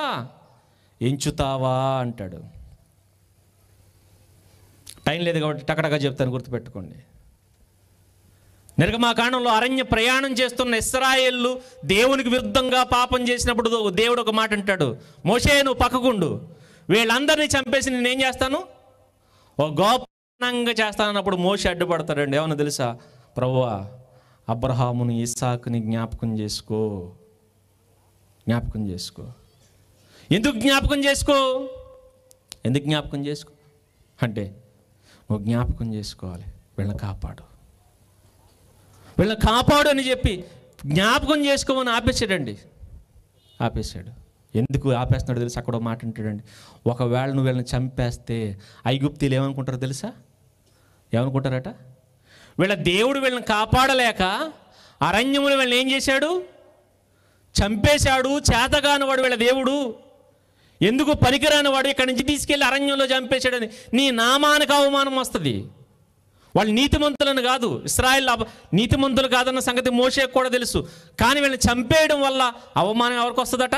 ఎంచుతావా అంటాడు. టైం లేదు కాబట్టి టకటగా చెప్తాను, గుర్తుపెట్టుకోండి. నిర్గమాకాండంలో అరణ్య ప్రయాణం చేస్తున్న ఇశ్రాయేలు దేవునికి విరుద్ధంగా పాపం చేసినప్పుడు దేవుడు ఒక మాట అంటాడు, మోషే నువ్వు పక్కకుండు, వీళ్ళందరినీ చంపేసి నేనేం చేస్తాను, ఓ గోపనంగా చేస్తానన్నప్పుడు మోషే అడ్డుపడతాడండి. ఏమన్నా తెలుసా? ప్రభువా అబ్రహాముని ఇస్సాకుని జ్ఞాపకం చేసుకో. ఎందుకు జ్ఞాపకం చేసుకో అంటే నువ్వు జ్ఞాపకం చేసుకోవాలి, వీళ్ళని కాపాడు అని చెప్పి జ్ఞాపకం చేసుకోమని ఆపేశాడు. ఎందుకు ఆపేస్తున్నాడు తెలుసా? అక్కడ మాట అంటాడండి, ఒకవేళ నువ్వు వీళ్ళని చంపేస్తే ఐగుప్తీలు ఏమనుకుంటారో తెలుసా? ఏమనుకుంటారట? వీళ్ళ దేవుడు వీళ్ళని కాపాడలేక అరణ్యములు వీళ్ళని ఏం చేశాడు? చంపేశాడు. చేతగాని వాడు వీళ్ళ దేవుడు, ఎందుకు పనికిరాని వాడు ఇక్కడి నుంచి తీసుకెళ్ళి అరణ్యంలో చంపేశాడని నీ నామానికి అవమానం వస్తుంది. వాళ్ళు నీతిమంతులను కాదు, ఇశ్రాయేలు నీతిమంతులు కాదన్న సంగతి మోషేకు కూడా తెలుసు. కానీ వీళ్ళని చంపేయడం వల్ల అవమానం ఎవరికి వస్తుందట?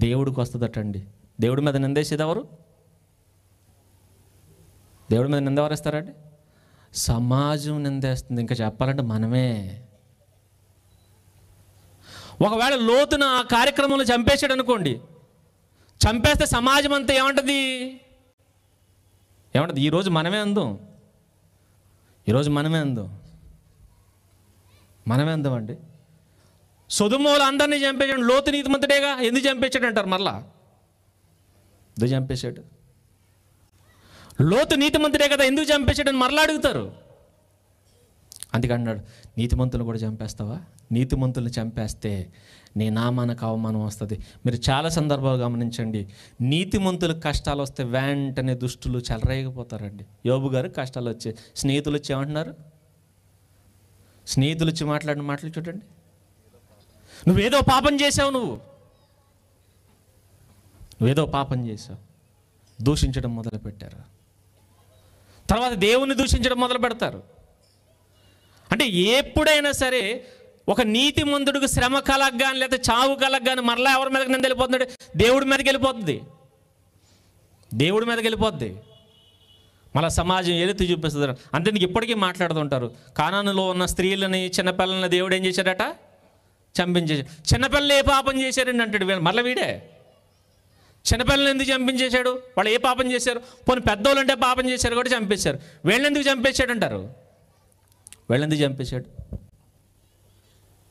దేవుడికి వస్తుందట అండి. దేవుడి మీద నిందేసేది ఎవరు? దేవుడి మీద నింద ఎవరేస్తారండి? సమాజం నిందేస్తుంది. ఇంకా చెప్పాలంటే మనమే. ఒకవేళ లోతున ఆ కార్యక్రమంలో చంపేశాడు అనుకోండి, చంపేస్తే సమాజం అంతా ఏమంటది? ఈరోజు మనమే అందం అండి. సొదొమలో అందరినీ చంపేశాడు, లోతు నీతిమంతుడేగా, ఎందుకు చంపేశాడు అంటారు. మరలా ఎందుకు చంపేశాడు? లోతు నీతిమంతుడే కదా, ఎందుకు చంపేశాడని మరలా అడుగుతారు. అందుకన్నాడు, నీతిమంతులను కూడా చంపేస్తావా? నీతిమంతులను చంపేస్తే నీ నామానికి అవమానం వస్తుంది. మీరు చాలా సందర్భాలు గమనించండి, నీతిమంతులకు కష్టాలు వస్తే వెంటనే దుష్టులు చెలరేగిపోతారండి. యోబు గారు కష్టాలు వచ్చాయి, స్నేహితులు వచ్చి ఏమంటున్నారు? స్నేహితులు వచ్చి మాట్లాడిన మాటలు చూడండి. నువ్వేదో పాపం చేసావు, నువ్వేదో పాపం చేసావు, దూషించడం మొదలుపెట్టారు. తర్వాత దేవుణ్ణి దూషించడం మొదలు పెడతారు. అంటే ఎప్పుడైనా సరే ఒక నీతిమంతుడికి శ్రమ కలగగాని లేదా చావు కలగగాని మరలా ఎవరి మీదకి నింద వెళ్ళిపోతున్నాడు? దేవుడి మీదకి వెళ్ళిపోతుంది, దేవుడి మీదకి వెళ్ళిపోద్ది. మళ్ళీ సమాజం ఏదైతే చూపిస్తుంది. అంతే ఇప్పటికీ మాట్లాడుతుంటారు, కానానులో ఉన్న స్త్రీలని చిన్నపిల్లలని దేవుడు ఏం చేశాడట? చంపించేశాడు. చిన్నపిల్లలు ఏ పాపం చేశారండి అంటాడు. మళ్ళీ వీడే చిన్నపిల్లలు ఎందుకు చంపించేశాడు? వాళ్ళు ఏ పాపం చేశారు? పోనీ పెద్దోళ్ళు అంటే పాపం చేశారు కూడా చంపేశారు. వీళ్ళెందుకు చంపేశాడు అంటారు? వీళ్ళెందుకు చంపేశాడు?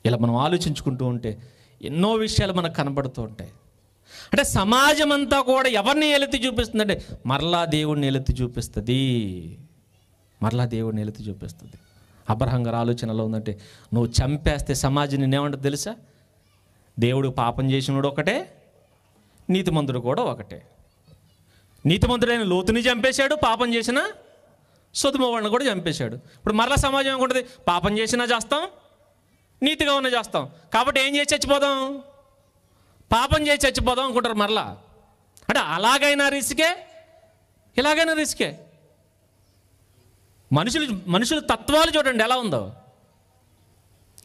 ఇలా మనం ఆలోచించుకుంటూ ఉంటే ఎన్నో విషయాలు మనకు కనబడుతూ ఉంటాయి. అంటే సమాజం అంతా కూడా ఎవరిని ఏలెత్తి చూపిస్తుందంటే మరలా దేవుడిని ఏలెత్తి చూపిస్తుంది, మరలా దేవుడిని ఏలెత్తి చూపిస్తుంది. అబ్రహాం గారి ఆలోచనలో ఉందంటే నువ్వు చంపేస్తే సమాజం నేనేమంటుంది తెలుసా? దేవుడు పాపం చేసినోడు ఒకటే, నీతిమంతుడు కూడా ఒకటే. నీతిమంతుడైన లోతుని చంపేశాడు, పాపం చేసిన సొదొమ వాళ్ళని కూడా చంపేశాడు. ఇప్పుడు మరలా సమాజం ఏమనుకుంటుంది? పాపం చేసినా చేస్తాం, నీతిగా ఉన్న చేస్తాం, కాబట్టి ఏం చేసి చచ్చిపోదాం? పాపం చేసి చచ్చిపోదాం అనుకుంటారు మరలా. అంటే అలాగైనా రిస్కే, ఇలాగైనా రిస్కే. మనుషుల తత్వాలు చూడండి ఎలా ఉందో.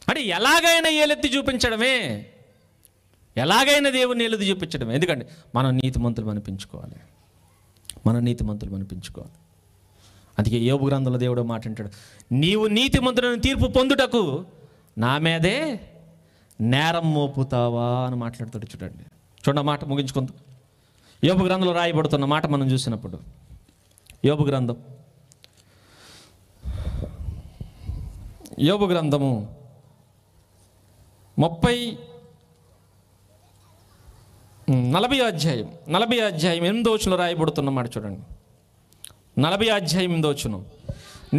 అంటే ఎలాగైనా ఏలెత్తి చూపించడమే, ఎలాగైనా దేవుని ఏలెత్తి చూపించడమే. ఎందుకంటే మనం నీతిమంతులు అనిపించుకోవాలి, మనం నీతిమంతులు అనిపించుకోవాలి. అందుకే యోబు గ్రంథంలో దేవుడు మాట అంటాడు, నీవు నీతిమంతులను తీర్పు పొందుటకు నా మీదే నేరం మోపుతావా అని మాట్లాడుతాడు. చూడండి మాట ముగించుకుందాం. యోబు గ్రంథంలో రాయబడుతున్న మాట మనం చూసినప్పుడు, యోబు గ్రంథము 40వ అధ్యాయం 8వ వచనంలో రాయబడుతున్న మాట చూడండి. 40వ అధ్యాయం 8వ వచనం,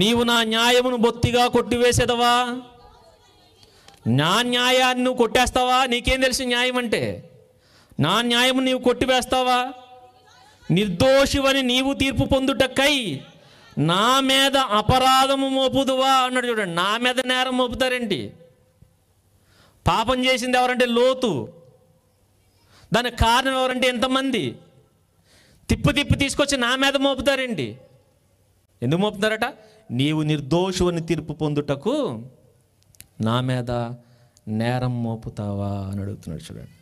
నీవు నా న్యాయమును బొత్తిగా కొట్టివేసేదవా? నా న్యాయాన్ని నువ్వు కొట్టేస్తావా? నీకేం తెలిసి న్యాయం అంటే? నా న్యాయము నీవు కొట్టివేస్తావా? నిర్దోషివని నీవు తీర్పు పొందుటకై నా మీద అపరాధము మోపుదువా అన్నాడు. చూడండి, నా మీద నేరం మోపుతారేంటి? పాపం చేసింది ఎవరంటే లోతు. దానికి కారణం ఎవరంటే ఎంతమంది? తిప్పి తీసుకొచ్చి నా మీద మోపుతారేంటి? ఎందుకు మోపుతారట? నీవు నిర్దోషువని తీర్పు పొందుటకు నా మీద నేరం మోపుతావా అని అడుగుతున్నాడు. చూడండి,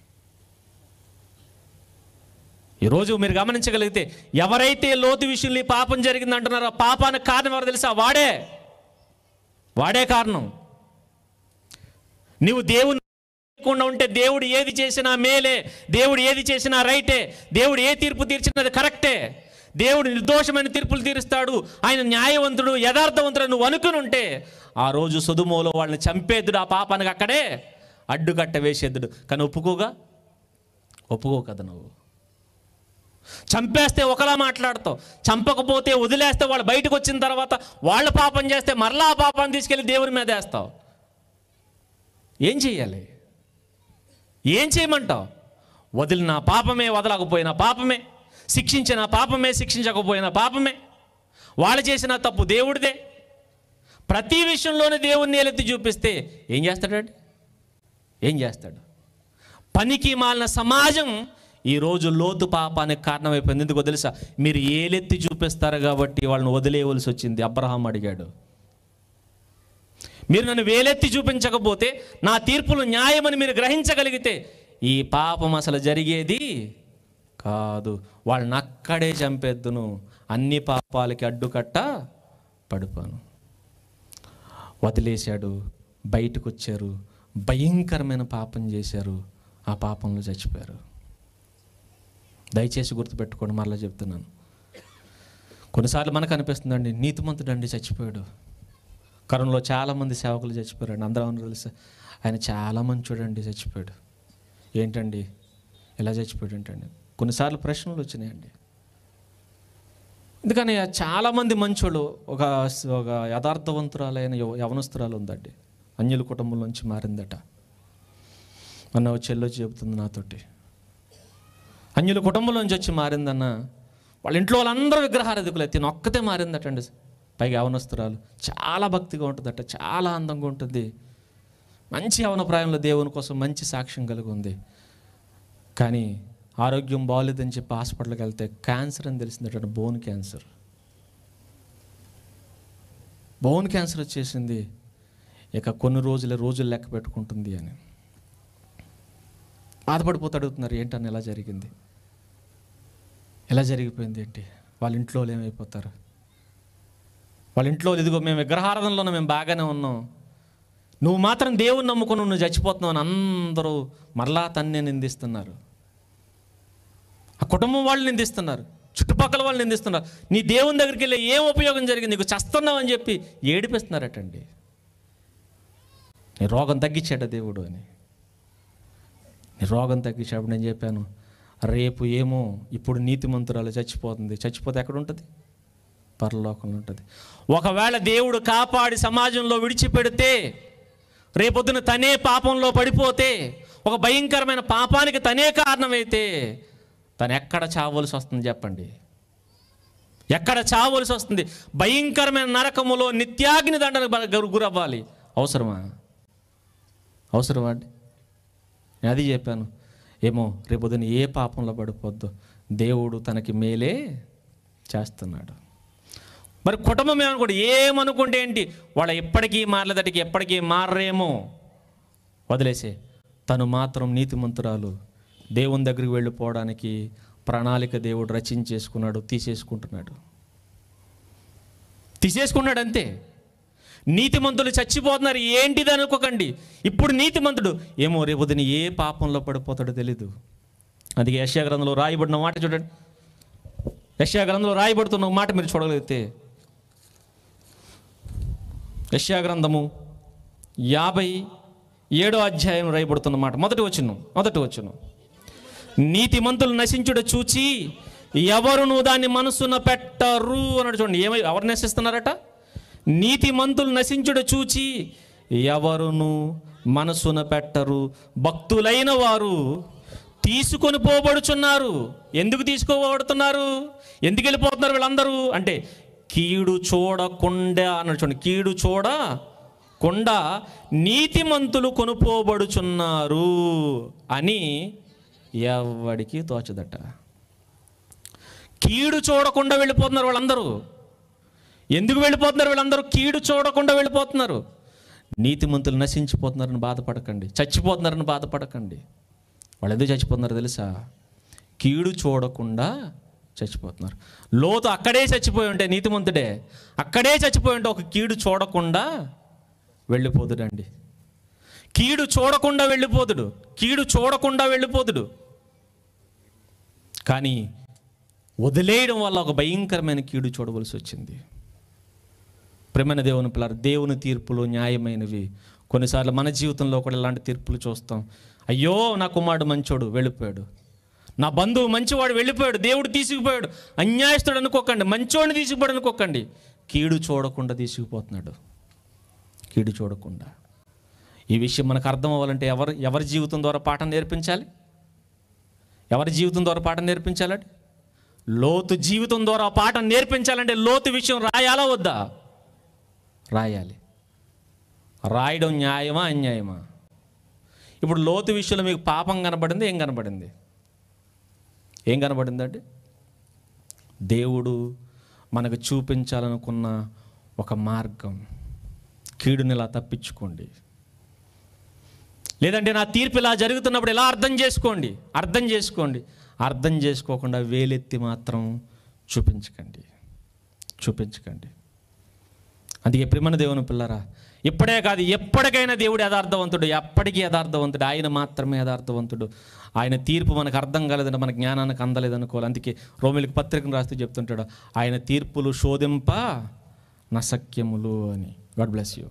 ఈరోజు మీరు గమనించగలిగితే ఎవరైతే లోతు విషయంలో పాపం జరిగింది అంటున్నారో ఆ పాపానికి కారణం ఎవరు తెలుసా? వాడే కారణం. నీవు దేవుని ఉంటే దేవుడు ఏది చేసినా మేలే, దేవుడు ఏది చేసినా రైటే, దేవుడు ఏ తీర్పు తీర్చినది కరెక్టే, దేవుడు నిర్దోషమైన తీర్పులు తీరుస్తాడు, ఆయన న్యాయవంతుడు, యథార్థవంతుడు నువ్వు అనుకుని ఉంటే ఆ రోజు సొదొమలో వాళ్ళని చంపేద్దుడు, ఆ పాపానికి అక్కడే అడ్డుకట్ట వేసేద్దుడు. కానీ ఒప్పుకో కదా. నువ్వు చంపేస్తే ఒకలా మాట్లాడతావు, చంపకపోతే వదిలేస్తే వాళ్ళు బయటకు వచ్చిన తర్వాత వాళ్ళు పాపం చేస్తే మరలా ఆ పాపాన్ని తీసుకెళ్ళి దేవుని మీద వేస్తావు. ఏం చెయ్యాలి? ఏం చేయమంటావు? వదిలిన పాపమే, వదలకపోయినా పాపమే, శిక్షించిన పాపమే, శిక్షించకపోయినా పాపమే, వాళ్ళు చేసిన తప్పు దేవుడిదే. ప్రతి విషయంలోనే దేవుణ్ణి ఏలెత్తి చూపిస్తే ఏం చేస్తాడు? పనికి మాలిన సమాజం ఈరోజు లోతు పాపానికి కారణమైపోయింది. ఎందుకో తెలుసా? మీరు ఏలెత్తి చూపిస్తారు కాబట్టి వాళ్ళని వదిలేయవలసి వచ్చింది. అబ్రహాం అడిగాడు, మీరు నన్ను వేలెత్తి చూపించకపోతే, నా తీర్పులు న్యాయమని మీరు గ్రహించగలిగితే ఈ పాపం అసలు జరిగేది కాదు, వాళ్ళని అక్కడే చంపేద్దును, అన్ని పాపాలకి అడ్డుకట్ట పడిపోను. వదిలేశాడు, బయటకు వచ్చారు, భయంకరమైన పాపం చేశారు, ఆ పాపంలో చచ్చిపోయారు. దయచేసి గుర్తుపెట్టుకోండి, మరలా చెప్తున్నాను. కొన్నిసార్లు మనకు అనిపిస్తుందండి, నీతిమంతుడండి చచ్చిపోయాడు. కరోనాలో చాలామంది సేవకులు చచ్చిపోయారండి. అందరూ తెలుసు, ఆయన చాలా మంచోడండి చచ్చిపోయాడు. ఏంటండి ఇలా చచ్చిపోయాడు ఏంటండి? కొన్నిసార్లు ప్రశ్నలు వచ్చినాయండి. ఎందుకని చాలామంది మంచోళ్ళు, ఒక యథార్థవంతురాలైన యవనస్తురాలు ఉందండి, అన్యుల కుటుంబం నుంచి మారిందట. మొన్న చెల్లొచ్చి చెబుతుంది నాతోటి, అన్యుల కుటుంబం నుంచి వచ్చి మారిందన్న. వాళ్ళ ఇంట్లో వాళ్ళందరూ విగ్రహారాధికులు, తిన ఒక్కతే మారిందటండి. పైగా యవనస్తురాలు, చాలా భక్తిగా ఉంటుందట, చాలా అందంగా ఉంటుంది. మంచి యవన ప్రాయంలో దేవుని కోసం మంచి సాక్ష్యం కలిగి ఉంది. కానీ ఆరోగ్యం బాగోలేదని చెప్పి హాస్పిటల్కి వెళ్తే క్యాన్సర్ అని తెలిసిందట. Bone cancer. బోన్ క్యాన్సర్ వచ్చేసింది. ఇక కొన్ని రోజులు లెక్క పెట్టుకుంటుంది అని బాధపడిపోతూ అడుగుతున్నారు, ఏంటని ఎలా జరిగింది, ఎలా జరిగిపోయింది ఏంటి? వాళ్ళ ఇంట్లో ఏమైపోతారు? వాళ్ళ ఇంట్లో ఇదిగో మేము విగ్రహారాధనలో మేము బాగానే ఉన్నాం, నువ్వు మాత్రం దేవుని నమ్ముకుని నువ్వు చచ్చిపోతున్నావు అని అందరూ మరలా తన్నే నిందిస్తున్నారు. ఆ కుటుంబం వాళ్ళు నిందిస్తున్నారు, చుట్టుపక్కల వాళ్ళు నిందిస్తున్నారు. నీ దేవుని దగ్గరికి వెళ్ళి ఏం ఉపయోగం జరిగింది, నీకు చస్తున్నావు అని చెప్పి ఏడిపిస్తున్నారటండి. నీ రోగం తగ్గించాడు దేవుడు అని. నీ రోగం తగ్గించాడు. నేను చెప్పాను, రేపు ఏమో ఇప్పుడు నీతిమంతురాలు చచ్చిపోతుంది. చచ్చిపోతే ఎక్కడ ఉంటుంది? పరలోకంలో ఉంటుంది. ఒకవేళ దేవుడు కాపాడి సమాజంలో విడిచిపెడితే, రేపొద్దున తనే పాపంలో పడిపోతే, ఒక భయంకరమైన పాపానికి తనే కారణమైతే తను ఎక్కడ చావలసి వస్తుంది చెప్పండి? ఎక్కడ చావలసి వస్తుంది? భయంకరమైన నరకములో నిత్యాగ్ని దండనకు గురవ్వాలి. అవసరమా? అవసరమా అండి? నేను అది చెప్పాను. ఏమో రేపొద్దున ఏ పాపంలో పడిపోద్దో దేవుడు తనకి మేలే చేస్తున్నాడు. మరి కుటుంబం ఏమనుకోండి, ఏమనుకుంటే ఏంటి, వాళ్ళ ఎప్పటికీ మారలేదటికి, ఎప్పటికీ మారరేమో, వదిలేసే. తను మాత్రం నీతిమంతురాలు, దేవుని దగ్గరికి వెళ్ళిపోవడానికి ప్రణాళిక దేవుడు రచించేసుకున్నాడు, తీసేసుకున్నాడు అంతే. నీతిమంతులు చచ్చిపోతున్నారు ఏంటిది అనుకోకండి. ఇప్పుడు నీతిమంతుడు ఏమో రేపొద్దున ఏ పాపంలో పడిపోతాడో తెలీదు. అందుకే యెషయా గ్రంథంలో రాయబడిన మాట చూడండి. యెషయా గ్రంథంలో రాయబడుతున్న మాట మీరు చూడగలిగితే, యెషయా గ్రంథము 57వ అధ్యాయం రాయబడుతున్న మాట మొదటి వచనం, నీతిమంతులు నశించుట చూచి ఎవరును దాన్ని మనసున పెట్టరు అన్నాడు. చూడండి, ఎవరు నశిస్తున్నారట? నీతిమంతులు నశించుట చూచి ఎవరును మనసున పెట్టరు, భక్తులైన వారు తీసుకొని పోబడుచున్నారు. ఎందుకు తీసుకోబడుతున్నారు? ఎందుకు వెళ్ళిపోతున్నారు వీళ్ళందరూ అంటే, కీడు చూడకుండా అన్నాడు. చూడండి, కీడు చూడకుండా నీతిమంతులు కొనుపోబడుచున్నారు అని ఎవడికి తోచదట. కీడు చూడకుండా వెళ్ళిపోతున్నారు వాళ్ళందరూ. ఎందుకు వెళ్ళిపోతున్నారు వీళ్ళందరూ? కీడు చూడకుండా వెళ్ళిపోతున్నారు. నీతిమంతులు నశించిపోతున్నారని బాధపడకండి, చచ్చిపోతున్నారని బాధపడకండి. వాళ్ళు ఎందుకు చచ్చిపోతున్నారు తెలుసా? కీడు చూడకుండా చచ్చిపోతున్నారు. లోతు అక్కడే చచ్చిపోయి ఉంటే, నీతిమంతుడే అక్కడే చచ్చిపోయి ఉంటే, ఒక కీడు చూడకుండా వెళ్ళిపోతుడండి. కీడు చూడకుండా వెళ్ళిపోతుడు. కానీ వదిలేయడం వల్ల ఒక భయంకరమైన కీడు చూడవలసి వచ్చింది. ప్రేమైన దేవుని పిల్లలు, దేవుని తీర్పులు న్యాయమైనవి. కొన్నిసార్లు మన జీవితంలో కూడా ఇలాంటి తీర్పులు చూస్తాం. అయ్యో నా కుమారుడు మంచోడు వెళ్ళిపోయాడు, నా బంధువు మంచివాడు వెళ్ళిపోయాడు, దేవుడు తీసుకుపోయాడు. అన్యాయస్తుడు అనుకోకండి, మంచోడిని తీసుకుపోయాడు అనుకోకండి. కీడు చూడకుండా తీసుకుపోతున్నాడు, కీడు చూడకుండా. ఈ విషయం మనకు అర్థం అవ్వాలంటే ఎవరి జీవితం ద్వారా పాఠం నేర్పించాలి? ఎవరి జీవితం ద్వారా పాఠం నేర్పించాలంటే, లోతు జీవితం ద్వారా పాఠం నేర్పించాలంటే లోతు విషయం రాయాలా వద్దా? రాయాలి. రాయడం న్యాయమా అన్యాయమా? ఇప్పుడు లోతు విషయంలో మీకు పాపం కనబడింది. ఏం కనబడిందంటే, దేవుడు మనకు చూపించాలనుకున్న ఒక మార్గం. కీడుని ఇలా తప్పించుకోండి, లేదంటే నా తీర్పు ఇలా జరుగుతున్నప్పుడు ఎలా అర్థం చేసుకోండి. అర్థం చేసుకోకుండా వేలెత్తి మాత్రం చూపించకండి. అందుకే ప్రియమైన దేవుని పిల్లరా, ఇప్పుడే కాదు ఎప్పటికైనా దేవుడు యథార్థవంతుడు, ఎప్పటికీ యథార్థవంతుడు. ఆయన మాత్రమే యథార్థవంతుడు. ఆయన తీర్పు మనకు అర్థం కాలేదంటే మన జ్ఞానానికి అందలేదనుకోవాలి. అందుకే రోమిలికి పత్రికను రాస్తూ చెప్తుంటాడు, ఆయన తీర్పులు శోధింప నశక్యములు అని. God bless you.